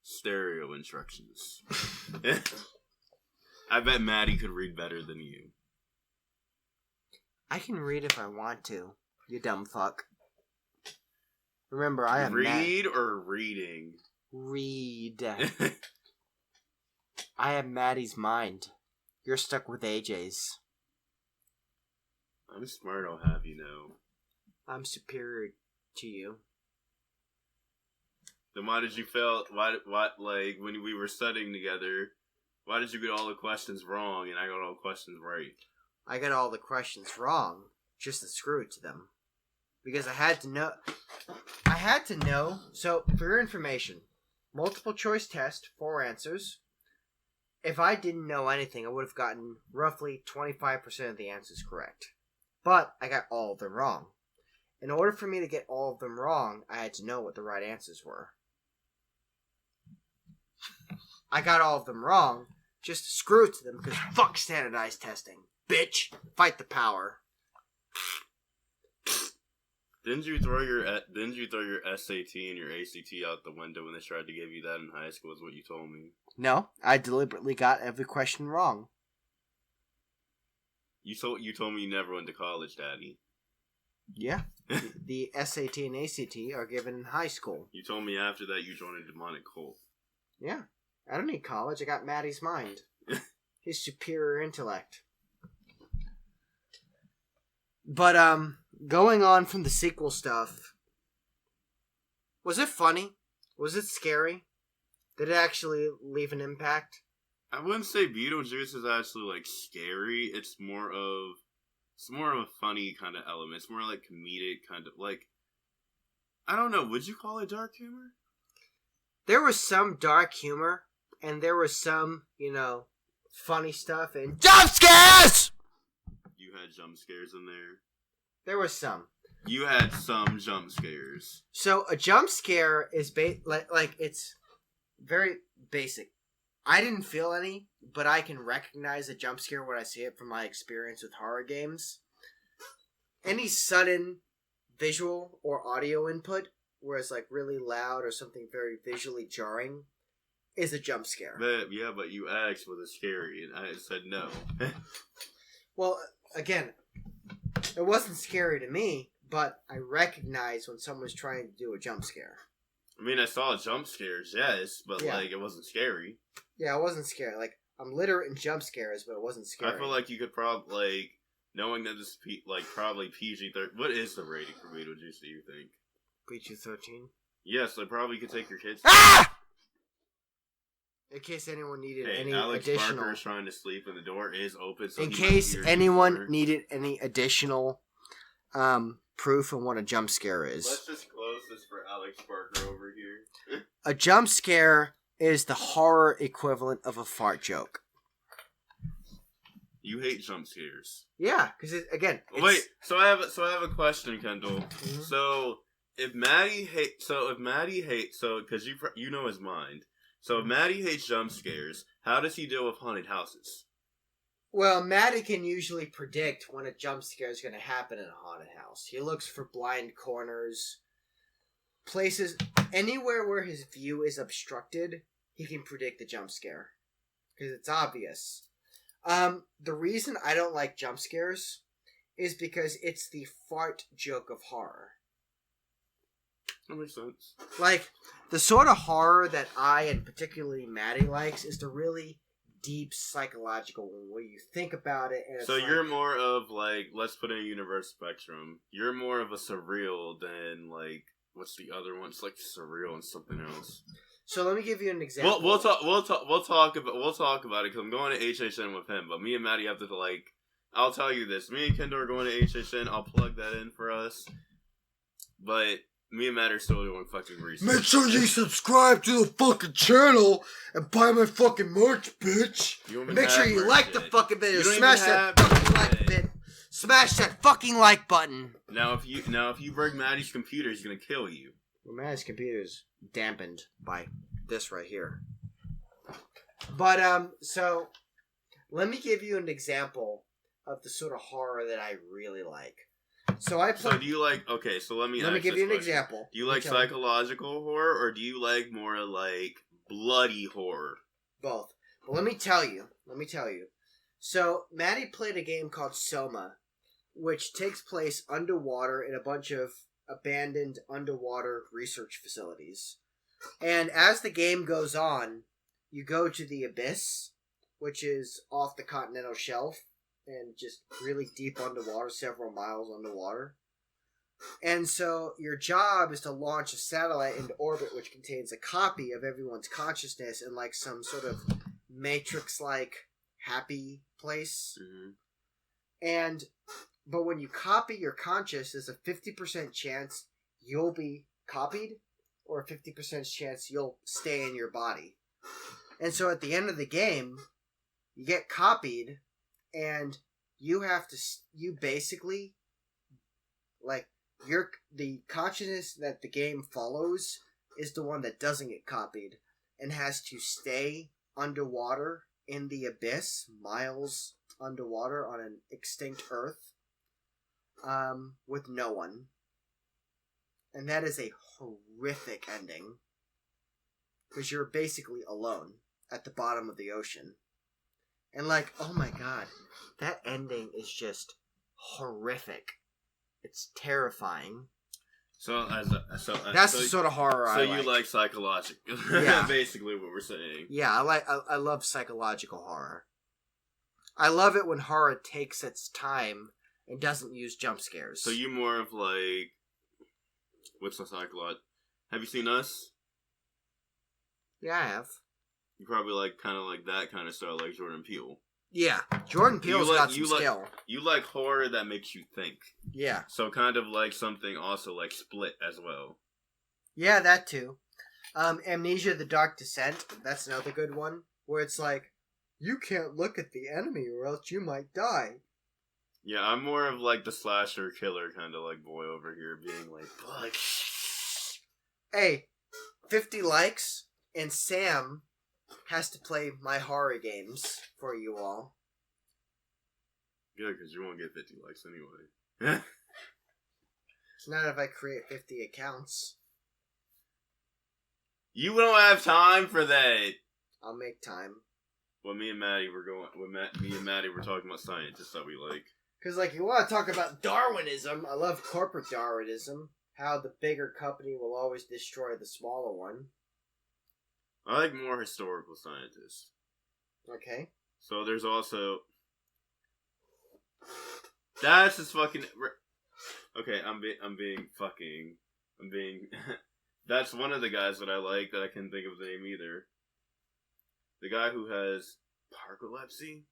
stereo instructions. I bet Maddie could read better than you. I can read if I want to. You dumb fuck. Remember, I am read or reading. Read. I have Maddie's mind. You're stuck with AJ's. I'm smart, I'll have you know. I'm superior to you. Then why did you fail? Why like when we were studying together? Why did you get all the questions wrong and I got all the questions right? I got all the questions wrong, just to screw it to them, because I had to know. So for your information, multiple choice test, 4 answers. If I didn't know anything, I would have gotten roughly 25% of the answers correct. But I got all of them wrong. In order for me to get all of them wrong, I had to know what the right answers were. I got all of them wrong just to screw it to them because fuck standardized testing. Bitch, fight the power. Didn't you throw your SAT and your ACT out the window when they tried to give you that in high school? Is what you told me. No, I deliberately got every question wrong. You told me you never went to college, Daddy. Yeah, the SAT and ACT are given in high school. You told me after that you joined a demonic cult. Yeah, I don't need college. I got Maddie's mind. His superior intellect. But going on from the sequel stuff, was it funny? Was it scary? Did it actually leave an impact? I wouldn't say Beetlejuice is actually like scary. It's more of a funny kind of element. It's more like comedic kind of like. I don't know. Would you call it dark humor? There was some dark humor, and there was some, funny stuff and jump scares. You had jump scares in there. There was some. You had some jump scares. So a jump scare is like it's very basic. I didn't feel any, but I can recognize a jump scare when I see it from my experience with horror games. Any sudden visual or audio input, where it's like really loud or something very visually jarring, is a jump scare. But you asked was it scary, and I said no. Well, again, it wasn't scary to me, but I recognized when someone's trying to do a jump scare. I mean, I saw jump scares, yes, but like it wasn't scary. Yeah, it wasn't scary. Like, I'm literate in jump scares, but it wasn't scary. I feel like you could probably, like, knowing that this is, probably PG-13. What is the rating for Beetlejuice, do you think? PG-13? Yes, they probably could take your kids. Ah! In case anyone needed any Alex additional... Barker is trying to sleep and the door is open. So in case anyone needed any additional proof on what a jump scare is. Let's just close this for Alex Barker over here. A jump scare is the horror equivalent of a fart joke. You hate jump scares. Yeah, because again. Wait, so I have a question, Kendall. Mm-hmm. So if Maddie hates, because you know his mind. So if Maddie hates jump scares, how does he deal with haunted houses? Well, Maddie can usually predict when a jump scare is going to happen in a haunted house. He looks for blind corners, places, anywhere where his view is obstructed, he can predict the jump scare. Because it's obvious. The reason I don't like jump scares is because it's the fart joke of horror. That makes sense. Like, the sort of horror that I, and particularly Maddie, likes is the really deep psychological one where you think about it and it's so you're more of like, let's put in a universe spectrum. You're more of a surreal than like, what's the other one? It's like surreal and something else. So let me give you an example. We'll talk about it because I'm going to HHN with him. But me and Maddie have to like. I'll tell you this: me and Kendall are going to HHN. I'll plug that in for us. But me and Matt are still doing fucking research. Make sure you subscribe to the fucking channel and buy my fucking merch, bitch. And make sure you like the fucking video. Smash that fucking like button. Smash that fucking like button. Now if you break Maddie's computer, he's gonna kill you. Well, Maddie's computer is dampened by this right here. But so let me give you an example of the sort of horror that I really like. So do you like? Okay, so let me give you an example. Do you like psychological horror or do you like more like bloody horror? Both. But let me tell you. So Maddie played a game called Soma, which takes place underwater in a bunch of abandoned underwater research facilities. And as the game goes on, you go to the abyss, which is off the continental shelf and just really deep underwater, several miles underwater. And so your job is to launch a satellite into orbit which contains a copy of everyone's consciousness in like some sort of Matrix-like happy place. Mm-hmm. But when you copy your conscious, there's a 50% chance you'll be copied or a 50% chance you'll stay in your body. And so at the end of the game, you get copied and you basically, like, the consciousness that the game follows is the one that doesn't get copied and has to stay underwater in the abyss, miles underwater on an extinct Earth, with no one. And that is a horrific ending. Because you're basically alone at the bottom of the ocean. And like, oh my god, that ending is just horrific. It's terrifying. That's the sort of horror I like. So you like psychological. Yeah. Basically what we're saying. Yeah, I love psychological horror. I love it when horror takes its time and doesn't use jump scares. So you more of like, what's the psychological? Have you seen Us? Yeah, I have. You probably like kind of like that kind of style, like Jordan Peele. Yeah, Jordan Peele's got some skill. You like horror that makes you think. Yeah. So kind of like something also like Split as well. Yeah, that too. Amnesia: The Dark Descent. That's another good one where it's like, you can't look at the enemy or else you might die. Yeah, I'm more of like the slasher killer kind of like boy over here, being like, hey, 50 likes and Sam has to play my horror games for you all. Good, because you won't get 50 likes anyway. Not if I create 50 accounts. You don't have time for that. I'll make time. Well, me and Maddie were talking about scientists that we like. Because, like, you want to talk about Darwinism. I love corporate Darwinism. How the bigger company will always destroy the smaller one. I like more historical scientists. Okay. So there's also... That's just fucking... Okay, I'm being... That's one of the guys that I like that I can't think of the name either. The guy who has narcolepsy?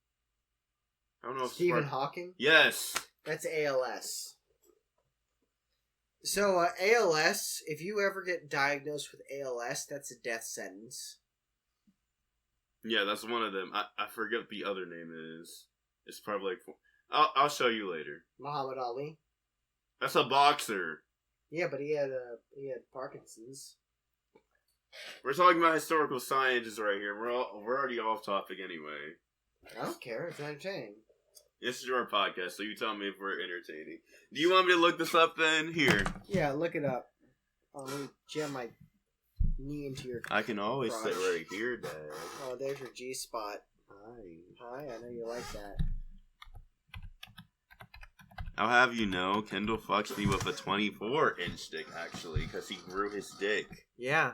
I don't know if Stephen Hawking? Yes! That's ALS. So, ALS, if you ever get diagnosed with ALS, that's a death sentence. Yeah, that's one of them. I forget what the other name is. It's probably like... I'll show you later. Muhammad Ali? That's a boxer. Yeah, but he had Parkinson's. We're talking about historical scientists right here. We're already off topic anyway. I don't care. It's entertaining. This is your podcast, so you tell me if we're entertaining. Do you want me to look this up then? Here. Yeah, look it up. Let me jam my knee into your I can always crotch. sit right here, Dad. Oh, there's your G spot. Hi, I know you like that. I'll have you know, Kendall fucks me with a 24-inch dick, actually, because he grew his dick. Yeah.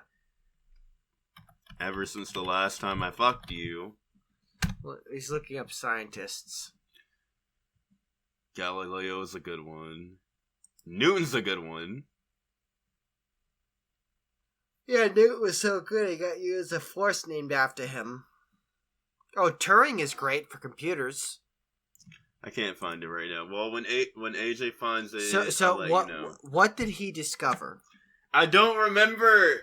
Ever since the last time I fucked you. Well, he's looking up scientists. Galileo's a good one. Newton's a good one. Yeah, Newton was so good he got used a force named after him. Oh, Turing is great for computers. I can't find it right now. Well, when AJ finds it, So I'll let what? you know. What did he discover? I don't remember.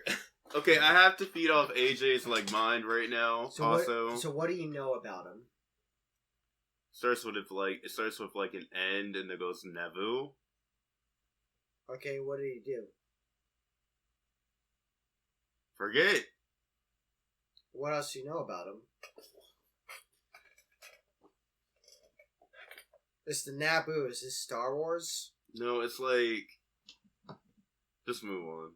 Okay, I have to feed off AJ's mind right now. So also, so what do you know about him? starts with an end and then goes Navu. Okay, what did he do? Forget. What else do you know about him? It's the Naboo. Is this Star Wars? No, it's like. Just move on.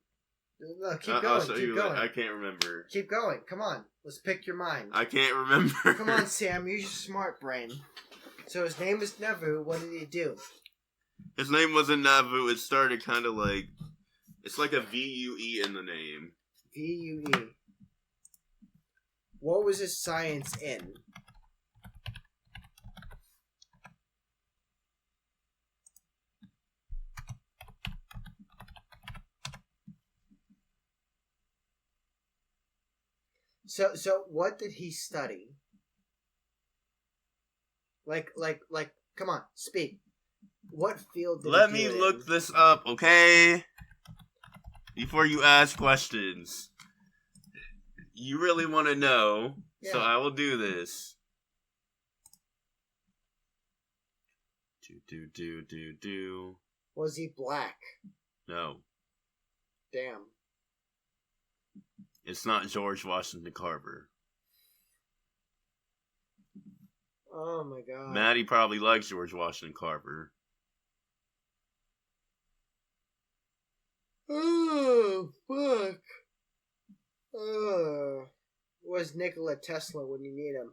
No, keep going. I'll show Keep you. going. I can't remember. Keep going. Come on. Let's pick your mind. I can't remember. Come on, Sam. Use your smart brain. So his name is Naboo. What did he do? His name wasn't Navu. It started kind of like. It's like a VUE in the name. VUE. What was his science in? So what did he study? Like, come on, speak. What field did Let he me do it look in? this up, okay? Before you ask questions. You really want to know, so Yeah. I will do this. Do. Was he black? No, Damn. it's not George Washington Carver. Oh my god. Maddie probably likes George Washington Carver. Oh, fuck. Where's Nikola Tesla when you need him?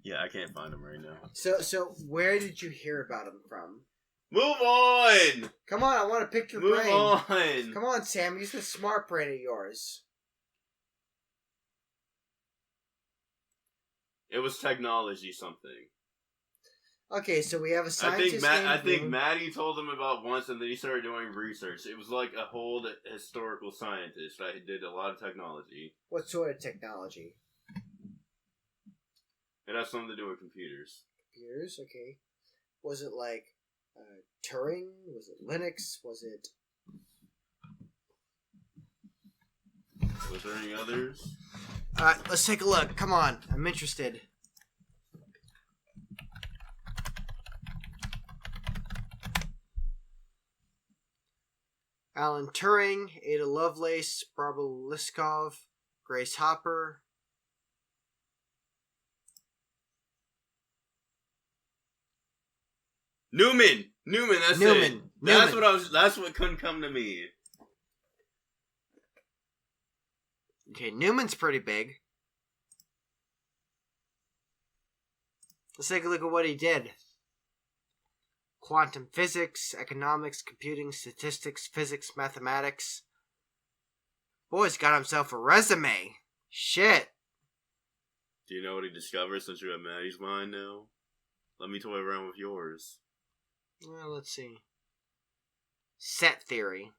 Yeah, I can't find him right now. So where did you hear about him from? Move on! Come on, I want to pick your Move brain. on! Come on, Sam, use the smart brain of yours. It was technology something. Okay, so we have a scientist I named think Boone. Maddie told him about once, and then he started doing research. It was like a whole historical scientist that did a lot of technology. What sort of technology? It has something to do with computers. Computers, okay. Was it like Turing? Was it Linux? Was it... Was there any others? Alright, let's take a look. Come on, I'm interested. Alan Turing, Ada Lovelace, Barbara Liskov, Grace Hopper. Newman. That's Newman. it. That's Newman. That's what couldn't come to me. Okay, Newman's pretty big. Let's take a look at what he did. Quantum physics, economics, computing, statistics, physics, mathematics. Boy's got himself a resume. Shit. Do you know what he discovered since you have Maddie's mind now? Let me toy around with yours. Well, let's see. Set theory.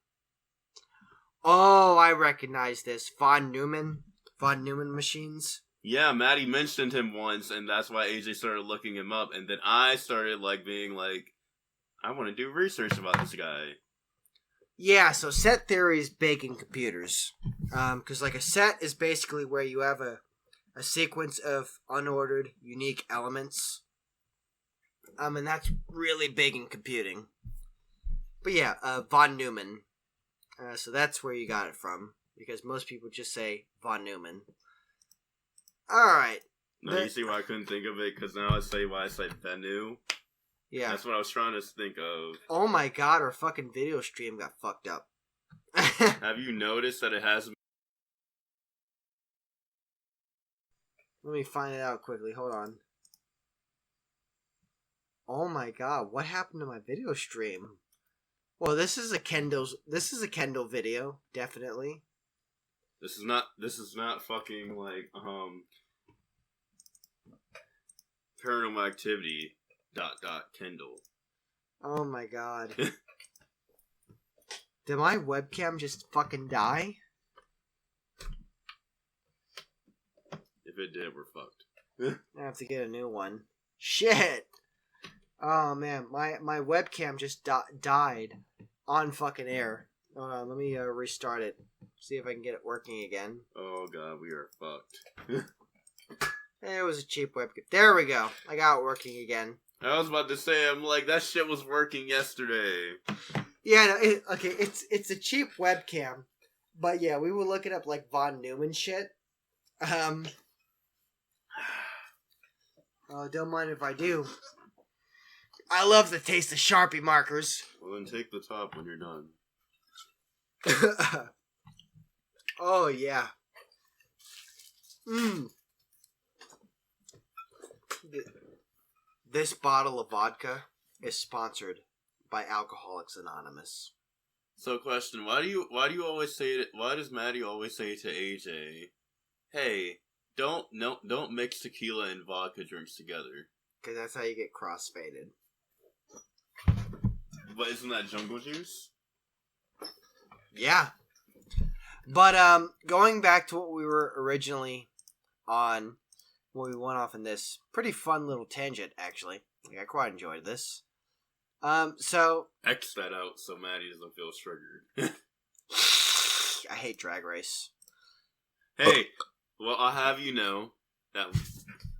Oh, I recognize this. Von Neumann machines. Yeah, Maddie mentioned him once, and that's why AJ started looking him up, and then I started being like, I want to do research about this guy. Yeah, so set theory is big in computers. Because like a set is basically where you have a sequence of unordered, unique elements. And that's really big in computing. But yeah, von Neumann. So that's where you got it from. Because most people just say von Neumann. Alright. No, you see why I couldn't think of it? Because now I say why I say Venu. Yeah. That's what I was trying to think of. Oh my god, our fucking video stream got fucked up. Have you noticed that it has... Let me find it out quickly. Hold on. Oh my god, what happened to my video stream? Well, this is a Kendall video, definitely. This is not fucking like Paranormal Activity ... Kendall. Oh my god. Did my webcam just fucking die? If it did, we're fucked. I have to get a new one. Shit! Oh man, my webcam just died on fucking air. Hold on, let me restart it. See if I can get it working again. Oh god, we are fucked. It was a cheap webcam. There we go. I got it working again. I was about to say, I'm like, that shit was working yesterday. Yeah, no, okay, it's a cheap webcam. But yeah, we were looking up like von Neumann shit. Oh, don't mind if I do. I love the taste of Sharpie markers. Well, then take the top when you're done. Oh, yeah. This bottle of vodka is sponsored by Alcoholics Anonymous. So, question: why does Maddie always say to AJ, "Hey, don't mix tequila and vodka drinks together"? Because that's how you get crossfaded. But isn't that jungle juice? Yeah. But going back to what we were originally on, when we went off in this pretty fun little tangent, actually. Like, I quite enjoyed this. So X that out so Maddie doesn't feel triggered. I hate Drag Race. Hey, well, I'll have you know that.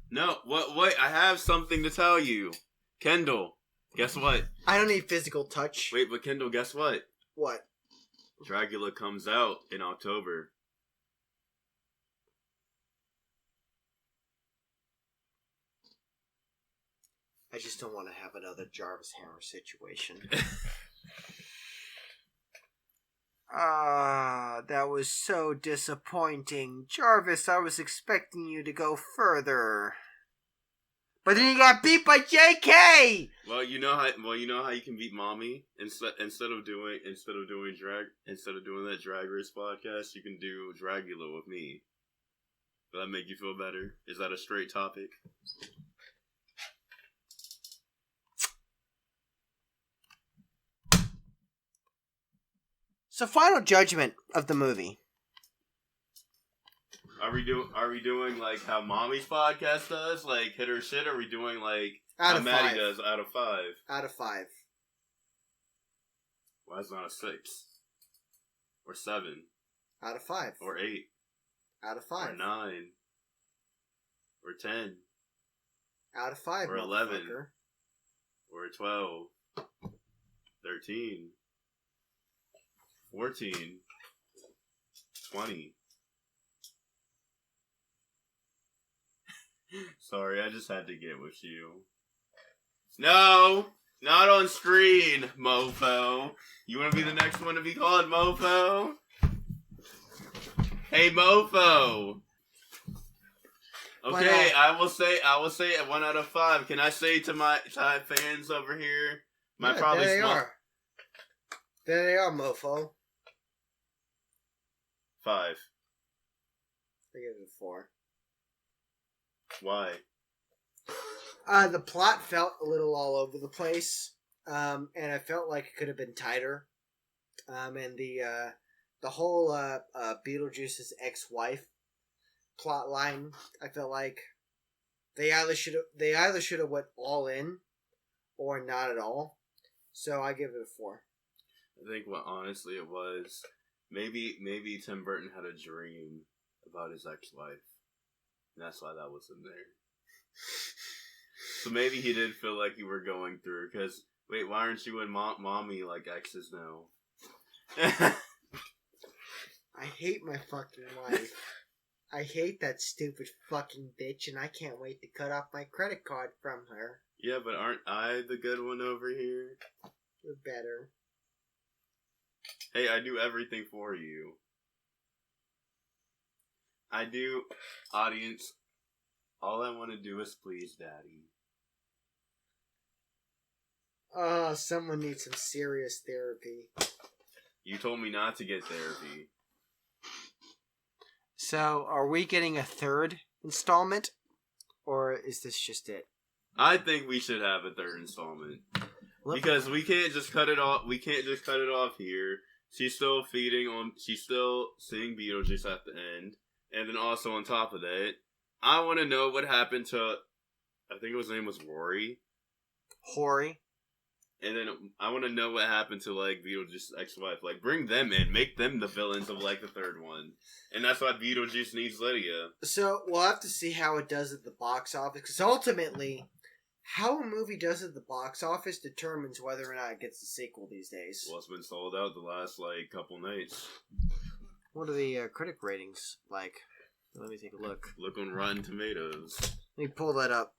No, wait, I have something to tell you. Kendall, guess what? I don't need physical touch. Wait, but Kendall, guess what? What? Dragula comes out in October. I just don't want to have another Jarvis Hammer situation. That was so disappointing. Jarvis, I was expecting you to go further. But then you got beat by JK! Well, you know how you can beat mommy? Instead of doing that Drag Race podcast, you can do Dragula with me. Will that make you feel better? Is that a straight topic? So, final judgment of the movie. Are we doing like how Mommy's podcast does, like hit or shit? Or are we doing like Out how of Maddie 5. does out of 5? Out of 5. Why is it not a 6? Or 7? Out of 5. Or 8? Out of 5. Or 9? Or 10? Out of 5, or 11? motherfucker. Or 12? 13? 14? 20? Sorry, I just had to get with you. No! Not on screen, mofo. You want to be the next one to be called mofo? Hey, mofo! Okay, I will say at 1 out of 5. Can I say to my fans over here? There they are. There they are, mofo. 5. I give it a 4. Why? The plot felt a little all over the place, and I felt like it could have been tighter. And the whole Beetlejuice's ex-wife plot line, I felt like they either should have went all in or not at all. So I give it a 4. I think what honestly it was, maybe Tim Burton had a dream about his ex-wife. And that's why that was in there. So maybe he did feel like you were going through, because, wait, why aren't you and mommy like exes now? I hate my fucking wife. I hate that stupid fucking bitch, and I can't wait to cut off my credit card from her. Yeah, but aren't I the good one over here? You're better. Hey, I do everything for you. I do, audience, all I want to do is please Daddy. Oh, someone needs some serious therapy. You told me not to get therapy. So, are we getting a third installment? Or is this just it? I think we should have a third installment. Because we can't just cut it off. We can't just cut it off here. She's still she's still seeing Beetlejuice at the end. And then also on top of that, I want to know what happened to, I think his name was Rory. Hoary. And then I want to know what happened to, like, Beetlejuice's ex-wife. Like, bring them in. Make them the villains of, like, the third one. And that's why Beetlejuice needs Lydia. So, we'll have to see how it does at the box office. Because ultimately, how a movie does at the box office determines whether or not it gets a sequel these days. Well, it's been sold out the last, like, couple nights. What are the critic ratings like? Let me take a look. Look on Rotten Tomatoes. Let me pull that up.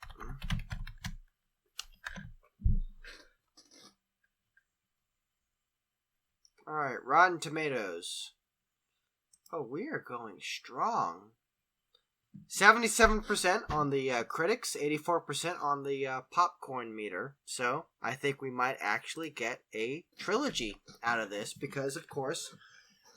Alright, Rotten Tomatoes. Oh, we are going strong. 77% on the critics, 84% on the popcorn meter. So, I think we might actually get a trilogy out of this because, of course,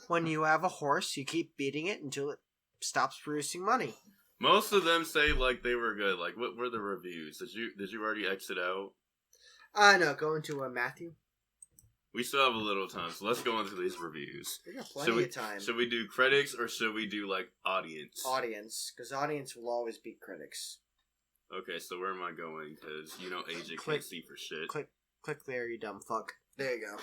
when you have a horse, you keep beating it until it stops producing money. Most of them say, like, they were good. Like, what were the reviews? Did you already exit out? No, going to Matthew. We still have a little time, so let's go into these reviews. We got plenty of time. Should we do critics or should we do, like, audience? Audience, because audience will always beat critics. Okay, so where am I going? Because, you know, AJ can't see for shit. Click there, you dumb fuck. There you go.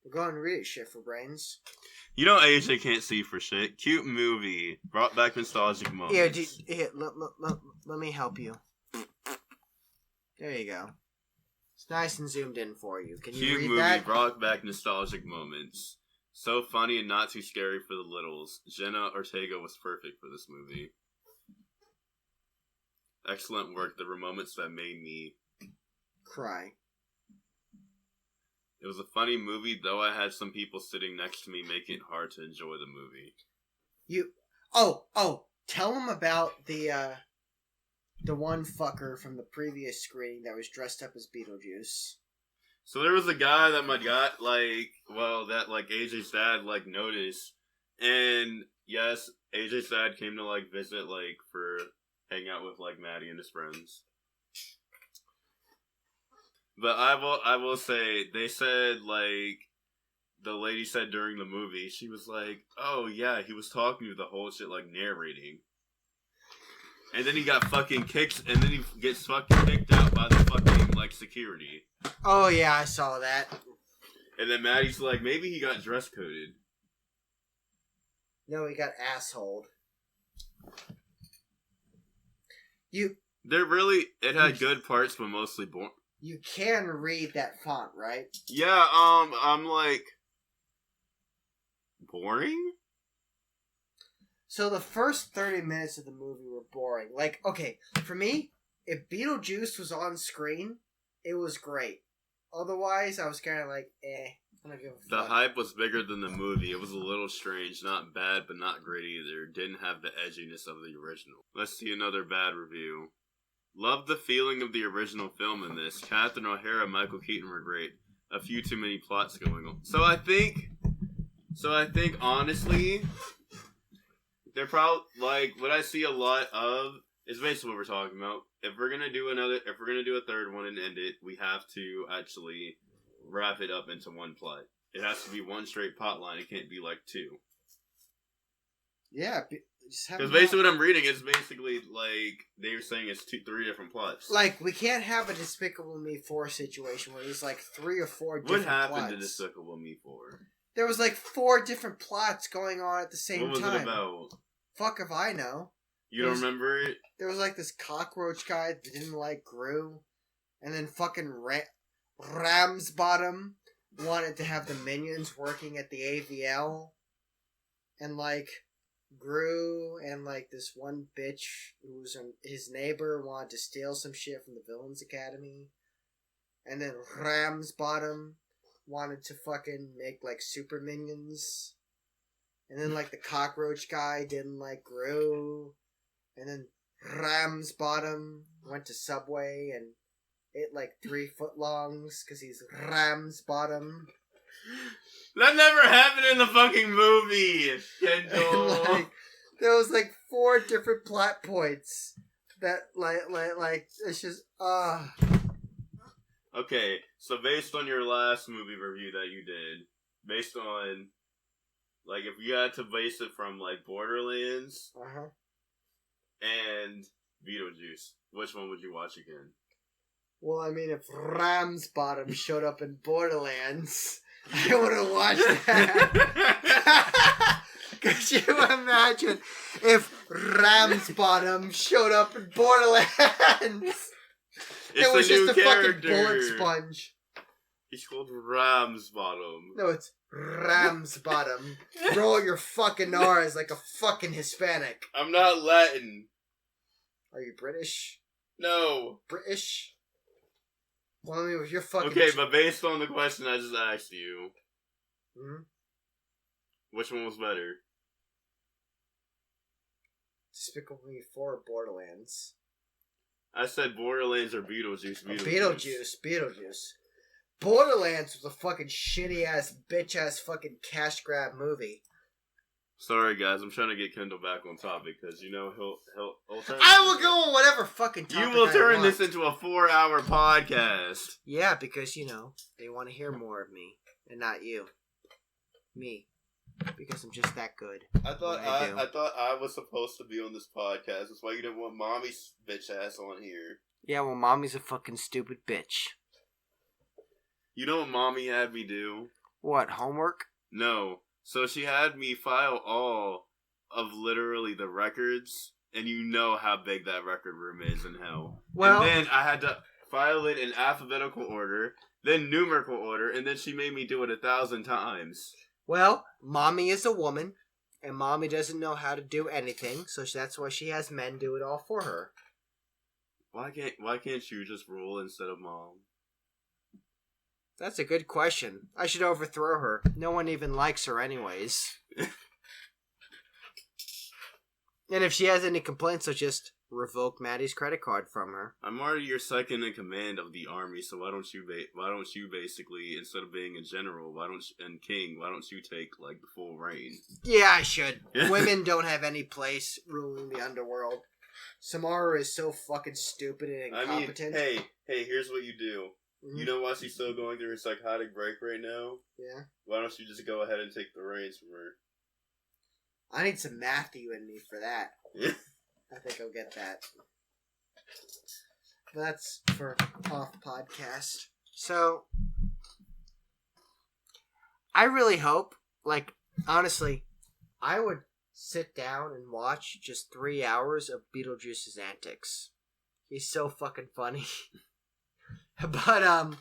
We're going to read it, shit for brains. You know AJ can't see for shit. Cute movie. Brought back nostalgic moments. Here, let me help you. There you go. It's nice and zoomed in for you. Can you Cute read movie. that? Brought back nostalgic moments. So funny and not too scary for the littles. Jenna Ortega was perfect for this movie. Excellent work. There were moments that made me cry. It was a funny movie, though I had some people sitting next to me making it hard to enjoy the movie. Tell them about the one fucker from the previous screening that was dressed up as Beetlejuice. So there was a guy that AJ's dad, like, noticed. And, yes, AJ's dad came to, like, visit, like, for hang out with, like, Maddie and his friends. But I will say, they said, like, the lady said during the movie, she was like, oh, yeah, he was talking to the whole shit, like, narrating. And then he got fucking kicked, and then he gets fucking kicked out by the fucking, like, security. Oh, yeah, I saw that. And then Maddie's like, maybe he got dress coded. No, he got assholed. It had good parts, but mostly boring. You can read that font, right? Yeah, I'm like, boring? So the first 30 minutes of the movie were boring. Like, okay, for me, if Beetlejuice was on screen, it was great. Otherwise, I was kind of like, I don't give a fuck. The hype was bigger than the movie. It was a little strange. Not bad, but not great either. Didn't have the edginess of the original. Let's see another bad review. Loved the feeling of the original film in this. Catherine O'Hara and Michael Keaton were great. A few too many plots going on. So I think honestly, they're probably, like, what I see a lot of is basically what we're talking about. If we're gonna do a third one and end it, we have to actually wrap it up into one plot. It has to be one straight plot line. It can't be like two. Yeah, Because basically what I'm reading is basically, like, they were saying it's 3 different plots. Like, we can't have a Despicable Me 4 situation where there's, like, 3 or 4 different plots. What happened to Despicable Me 4? There was, like, 4 different plots going on at the same time. What was it about? Fuck if I know. You don't remember it? There was, like, this cockroach guy that didn't like Gru. And then fucking Ramsbottom wanted to have the minions working at the AVL. And, like... Gru and like this one bitch who was his neighbor wanted to steal some shit from the Villains Academy, and then Ramsbottom wanted to fucking make like super minions, and then like the cockroach guy didn't like Gru, and then Ramsbottom went to Subway and ate like 3 footlongs because he's Ramsbottom. That never happened in the fucking movie, Kendall. Like, there was like 4 different plot points that like it's just Okay, so based on your last movie review that you did, based on like if you had to base it from like Borderlands and Beetlejuice, which one would you watch again? Well, I mean, if Ramsbottom showed up in Borderlands, I would have watched that. Could you imagine if Ramsbottom showed up in Borderlands? It was just a fucking bullet sponge. He's called Ramsbottom. No, it's Ramsbottom. Roll your fucking R's like a fucking Hispanic. I'm not Latin. Are you British? No. British? Well, I mean, you're fucking... Okay, but based on the question I just asked you, which one was better? Despicable Me 4 or Borderlands? I said Borderlands or Beetlejuice. Beetlejuice. Borderlands was a fucking shitty-ass, bitch-ass fucking cash grab movie. Sorry, guys, I'm trying to get Kendall back on topic because you know he'll turn. I will go on whatever fucking topic you will turn this into a 4-hour podcast. Yeah, because you know they want to hear more of me and not you. Me, because I'm just that good. I thought I was supposed to be on this podcast. That's why you didn't want mommy's bitch ass on here. Yeah, well, mommy's a fucking stupid bitch. You know what mommy had me do? What, homework? No. So she had me file all of literally the records, and you know how big that record room is in hell. Well, and then I had to file it in alphabetical order, then numerical order, and then she made me do it 1,000 times. Well, mommy is a woman, and mommy doesn't know how to do anything, so that's why she has men do it all for her. Why can't you just rule instead of mom? That's a good question. I should overthrow her. No one even likes her anyways. And if she has any complaints, I'll just revoke Maddie's credit card from her. I'm already your second in command of the army, so why don't you basically, instead of being a general, and king, why don't you take like the full reign? Yeah, I should. Women don't have any place ruling the underworld. Samara is so fucking stupid and incompetent. I mean, hey, here's what you do. Mm-hmm. You know why she's still going through her psychotic break right now? Yeah. Why don't you just go ahead and take the reins from her? I need some Matthew in me for that. Yeah. I think I'll get that. But that's for off podcast. So, I really hope, like, honestly, I would sit down and watch just 3 hours of Beetlejuice's antics. He's so fucking funny. But,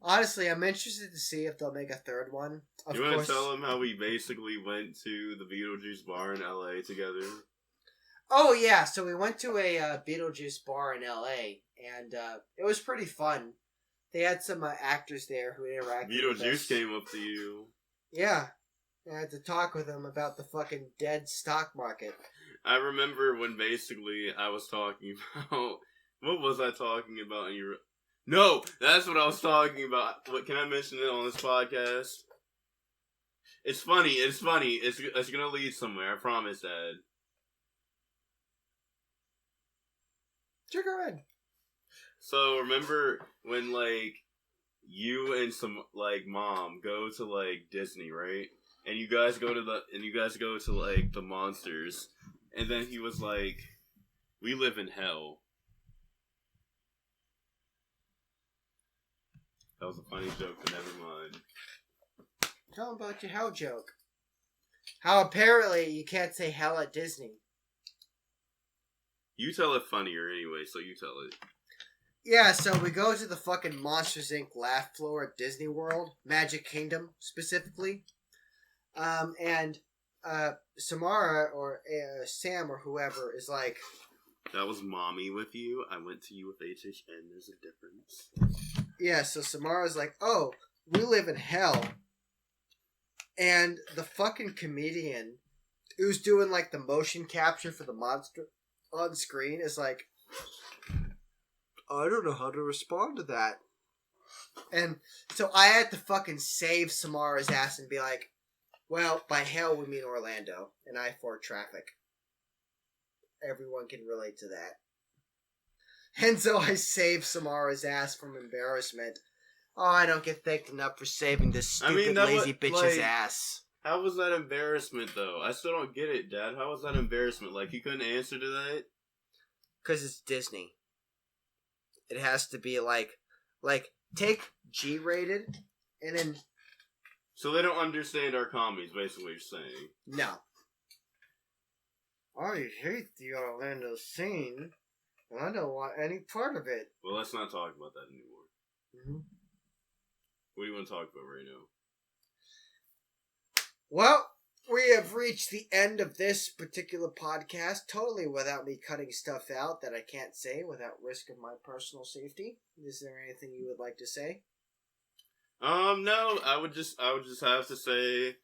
honestly, I'm interested to see if they'll make a 3rd one. You want to tell them how we basically went to the Beetlejuice bar in LA together? Oh, yeah. So we went to a Beetlejuice bar in LA, and it was pretty fun. They had some actors there who interacted with us. Beetlejuice came up to you. Yeah. I had to talk with them about the fucking dead stock market. I remember when basically I was talking about... What was I talking about? And you... No, that's what I was talking about. What, can I mention it on this podcast? It's funny. It's gonna lead somewhere. I promise, Dad. Sure, go ahead. So remember when like you and some like mom go to like Disney, right? and you guys go to like the monsters, and then he was like, "We live in hell." That was a funny joke, but never mind. Tell them about your hell joke. How apparently you can't say hell at Disney. You tell it funnier anyway, so you tell it. Yeah, so we go to the fucking Monsters Inc. laugh floor at Disney World, Magic Kingdom specifically. And Samara or Sam or whoever is like, that was mommy with you. I went to you with HHN. There's a difference. Yeah, so Samara's like, oh, we live in hell. And the fucking comedian who's doing like the motion capture for the monster on screen is like, I don't know how to respond to that. And so I had to fucking save Samara's ass and be like, well, by hell we mean Orlando and I-4 traffic. Everyone can relate to that. And so I saved Samara's ass from embarrassment. Oh, I don't get thanked enough for saving this stupid lazy bitch's ass. How was that embarrassment, though? I still don't get it, Dad. How was that embarrassment? Like, you couldn't answer to that? Because it's Disney. It has to be like, take G-rated, and then... So they don't understand our comedies, basically what you're saying. No. I hate the Orlando scene, and I don't want any part of it. Well, let's not talk about that anymore. Mm-hmm. What do you want to talk about right now? Well, we have reached the end of this particular podcast, totally without me cutting stuff out that I can't say without risk of my personal safety. Is there anything you would like to say? No, I would just have to say,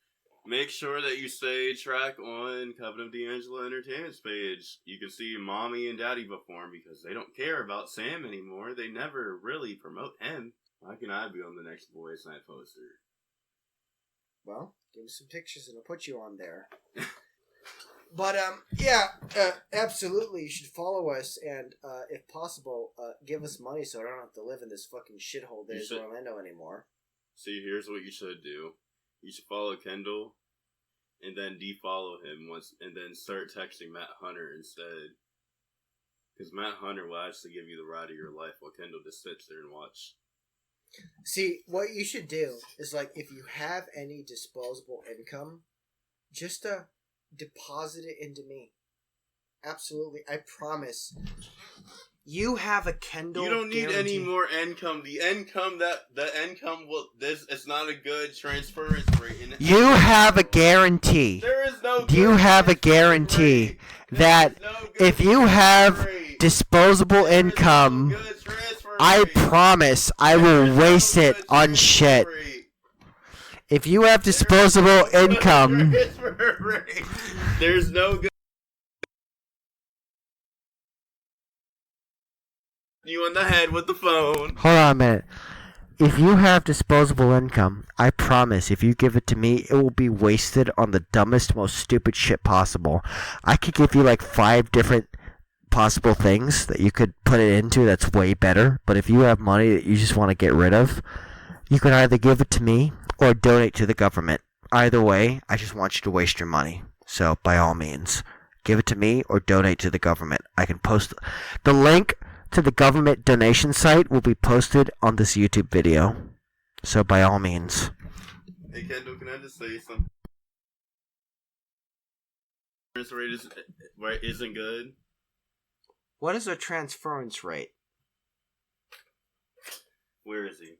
make sure that you stay track on Coven of D'Angelo Entertainment's page. You can see Mommy and Daddy perform because they don't care about Sam anymore. They never really promote him. Why can I be on the next Boys Night poster? Well, give me some pictures and I'll put you on there. But, absolutely, you should follow us and, if possible, give us money so I don't have to live in this fucking shithole that is Orlando anymore. See, here's what you should do. You should follow Kendall, and then defollow him and then start texting Matt Hunter instead. Because Matt Hunter will actually give you the ride of your life while Kendall just sits there and watch. See, what you should do is, like, if you have any disposable income, just deposit it into me. Absolutely, I promise. You have a Kendall. You don't need guarantee. any more income. The income will. It's not a good transference rate. You have a guarantee. There is no. You have a guarantee that if you have disposable income, I promise I will waste it on shit. If you have disposable income, there's no good. You in the head with the phone. Hold on a minute. If you have disposable income, I promise if you give it to me, it will be wasted on the dumbest, most stupid shit possible. I could give you like 5 different possible things that you could put it into that's way better. But if you have money that you just want to get rid of, you can either give it to me or donate to the government. Either way, I just want you to waste your money. So by all means, give it to me or donate to the government. I can post the link to the government donation site will be posted on this YouTube video. So by all means. Hey Kendall, can I just say something? Transference rate isn't good. What is a transference rate? Where is he?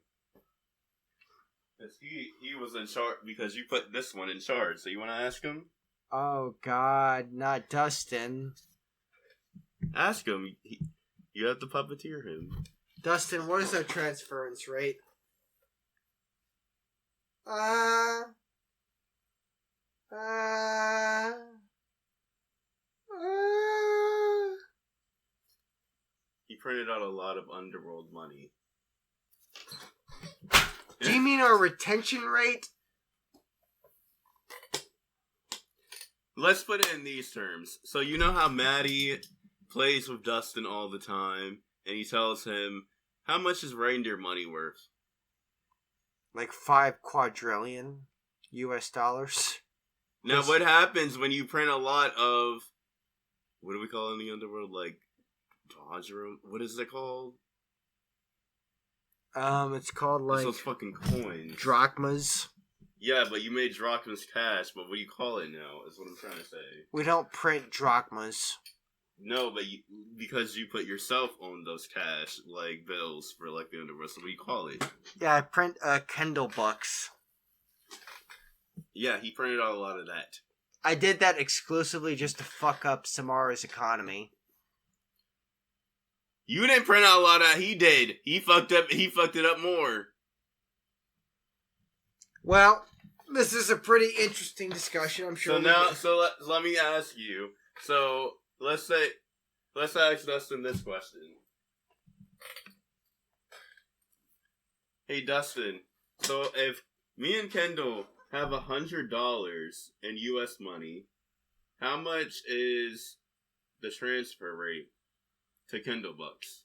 Because he was in charge because you put this one in charge. So you want to ask him? Oh God, not Dustin. Ask him. You have to puppeteer him. Dustin, what is our transference rate? He printed out a lot of underworld money. Do you mean our retention rate? Let's put it in these terms. So you know how Maddie plays with Dustin all the time, and he tells him, how much is reindeer money worth? Like 5 quadrillion. U.S. dollars. Now, what happens when you print a lot of... What do we call it in the underworld? Like, Dodger? What is it called? It's called, like... It's those fucking coins. Drachmas. Yeah, but you made drachmas cash, but what do you call it now, is what I'm trying to say. We don't print drachmas. No, but because you put yourself on those cash, like, bills for, like, the underworld, so what do you call it? Yeah, I print, Kendall bucks. Yeah, he printed out a lot of that. I did that exclusively just to fuck up Samara's economy. You didn't print out a lot of that, he did. He fucked it up more. Well, this is a pretty interesting discussion, I'm sure. Let me ask you. So, let's ask Dustin this question. Hey, Dustin. So, if me and Kendall have $100 in U.S. money, how much is the transfer rate to Kendall bucks?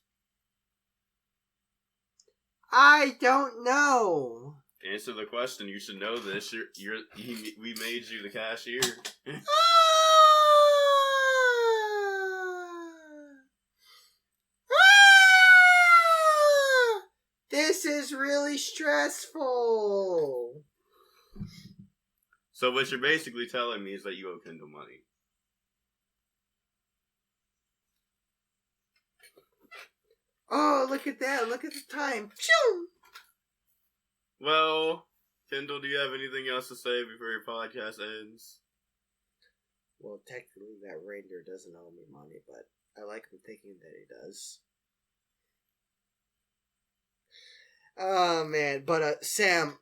I don't know. Answer the question. You should know this. We made you the cashier. This is really stressful. So what you're basically telling me is that you owe Kendall money. Oh, look at that. Look at the time. Phew! Well, Kendall, do you have anything else to say before your podcast ends? Well, technically that reindeer doesn't owe me money, but I like him thinking that he does. Oh, man. But, Sam,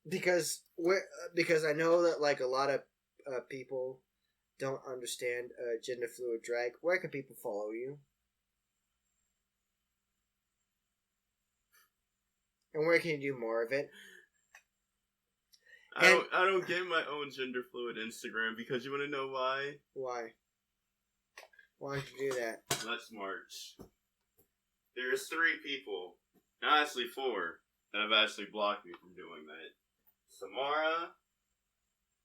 because I know that, like, a lot of people don't understand gender fluid drag, where can people follow you? And where can you do more of it? I don't get my own gender fluid Instagram because you want to know why? Why? Why don't you do that? Let's march. There's 3 people, actually 4, that have actually blocked me from doing that. Samara,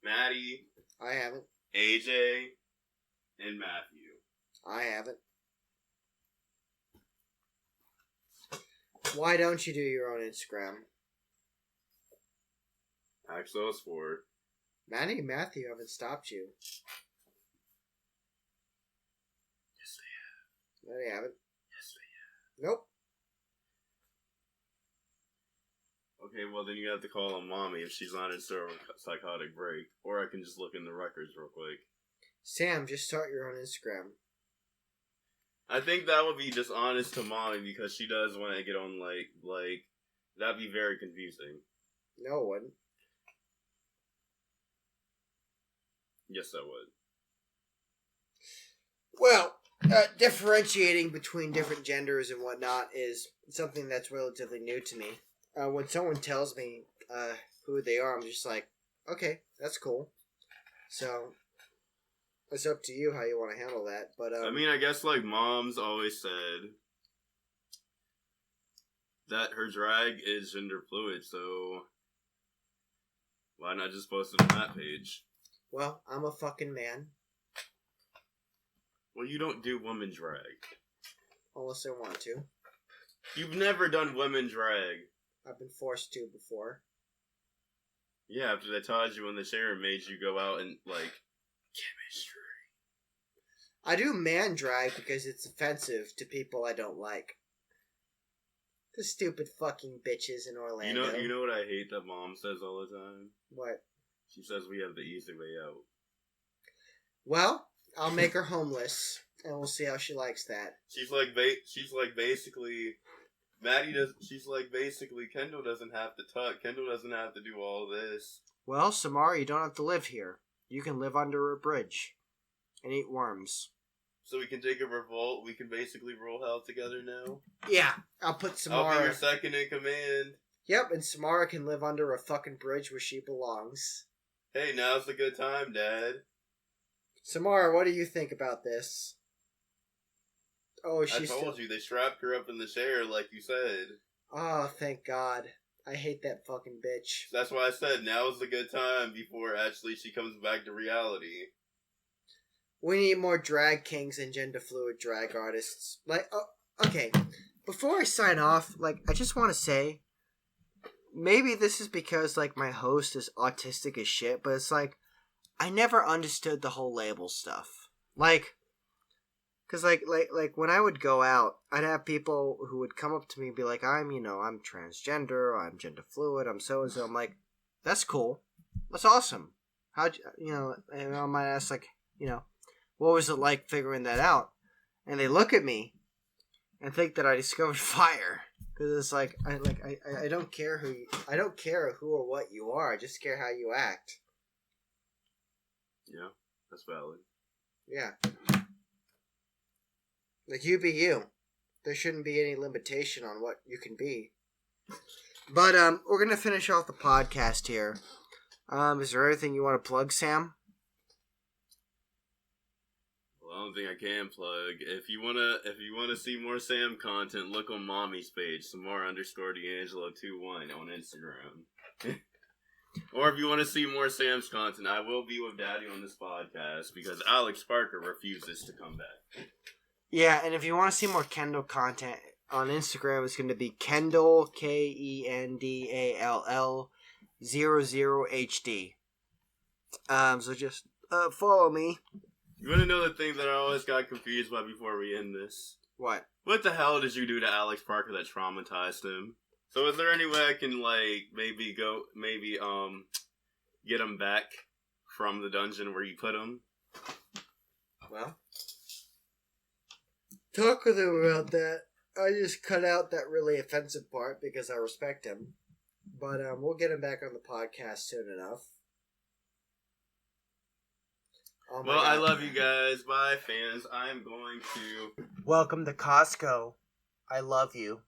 Maddie, I haven't. AJ, and Matthew. I haven't. Why don't you do your own Instagram? Ask those 4. Maddie and Matthew haven't stopped you. Yes, they have. No, they haven't. Yes, they Nope. have. Okay, well then you have to call on Mommy if she's on a psychotic break. Or I can just look in the records real quick. Sam, just start your own Instagram. I think that would be just honest to Mommy because she does want to get on, like, that'd be very confusing. No, it wouldn't. Yes, I would. Well, differentiating between different genders and whatnot is something that's relatively new to me. When someone tells me who they are, I'm just like, okay, that's cool. So, it's up to you how you want to handle that. But I mean, I guess, like, Mom's always said that her drag is gender fluid, so why not just post it on that page? Well, I'm a fucking man. Well, you don't do woman drag. Unless I want to. You've never done women drag. I've been forced to before. Yeah, after they tied you in the chair and made you go out and, like, chemistry. I do man drag because it's offensive to people I don't like. The stupid fucking bitches in Orlando. You know what I hate that Mom says all the time? What? She says we have the easy way out. Well, I'll make her homeless, and we'll see how she likes that. She's like basically, Maddie does. She's like basically, Kendall doesn't have to tuck. Kendall doesn't have to do all this. Well, Samara, you don't have to live here. You can live under a bridge and eat worms. So we can take a revolt. We can basically rule hell together now. Yeah, I'll put Samara. I'll be your second in command. Yep, and Samara can live under a fucking bridge where she belongs. Hey, now's a good time, Dad. Samara, what do you think about this? Oh, I told you, they strapped her up in the chair like you said. Oh, thank God. I hate that fucking bitch. That's why I said now is a good time before actually she comes back to reality. We need more drag kings and gender fluid drag artists. Like, okay, before I sign off, like, I just want to say, maybe this is because, like, my host is autistic as shit, but it's like, I never understood the whole label stuff. Like, cause like when I would go out, I'd have people who would come up to me and be like, I'm transgender, I'm gender fluid, I'm so and so. I'm like, that's cool, that's awesome. How'd you, and I might ask, like, what was it like figuring that out? And they look at me and think that I discovered fire, because it's like I don't care I don't care who or what you are. I just care how you act. Yeah, that's valid. Yeah. Like, you be you. There shouldn't be any limitation on what you can be. But we're gonna finish off the podcast here. Is there anything you want to plug, Sam? Well, I don't think I can plug. If you wanna see more Sam content, look on Mommy's page, Samara_D'Angelo21 on Instagram. Or if you want to see more Sam's content, I will be with Daddy on this podcast because Alex Parker refuses to come back. Yeah, and if you want to see more Kendall content on Instagram, it's going to be Kendall, Kendall 00HD. So just follow me. You want to know the thing that I always got confused by before we end this? What? What the hell did you do to Alex Parker that traumatized him? So is there any way I can, like, get him back from the dungeon where you put him? Well, talk with him about that. I just cut out that really offensive part because I respect him. But we'll get him back on the podcast soon enough. Oh well, I love you guys. Bye, fans. I'm going to... Welcome to Costco. I love you.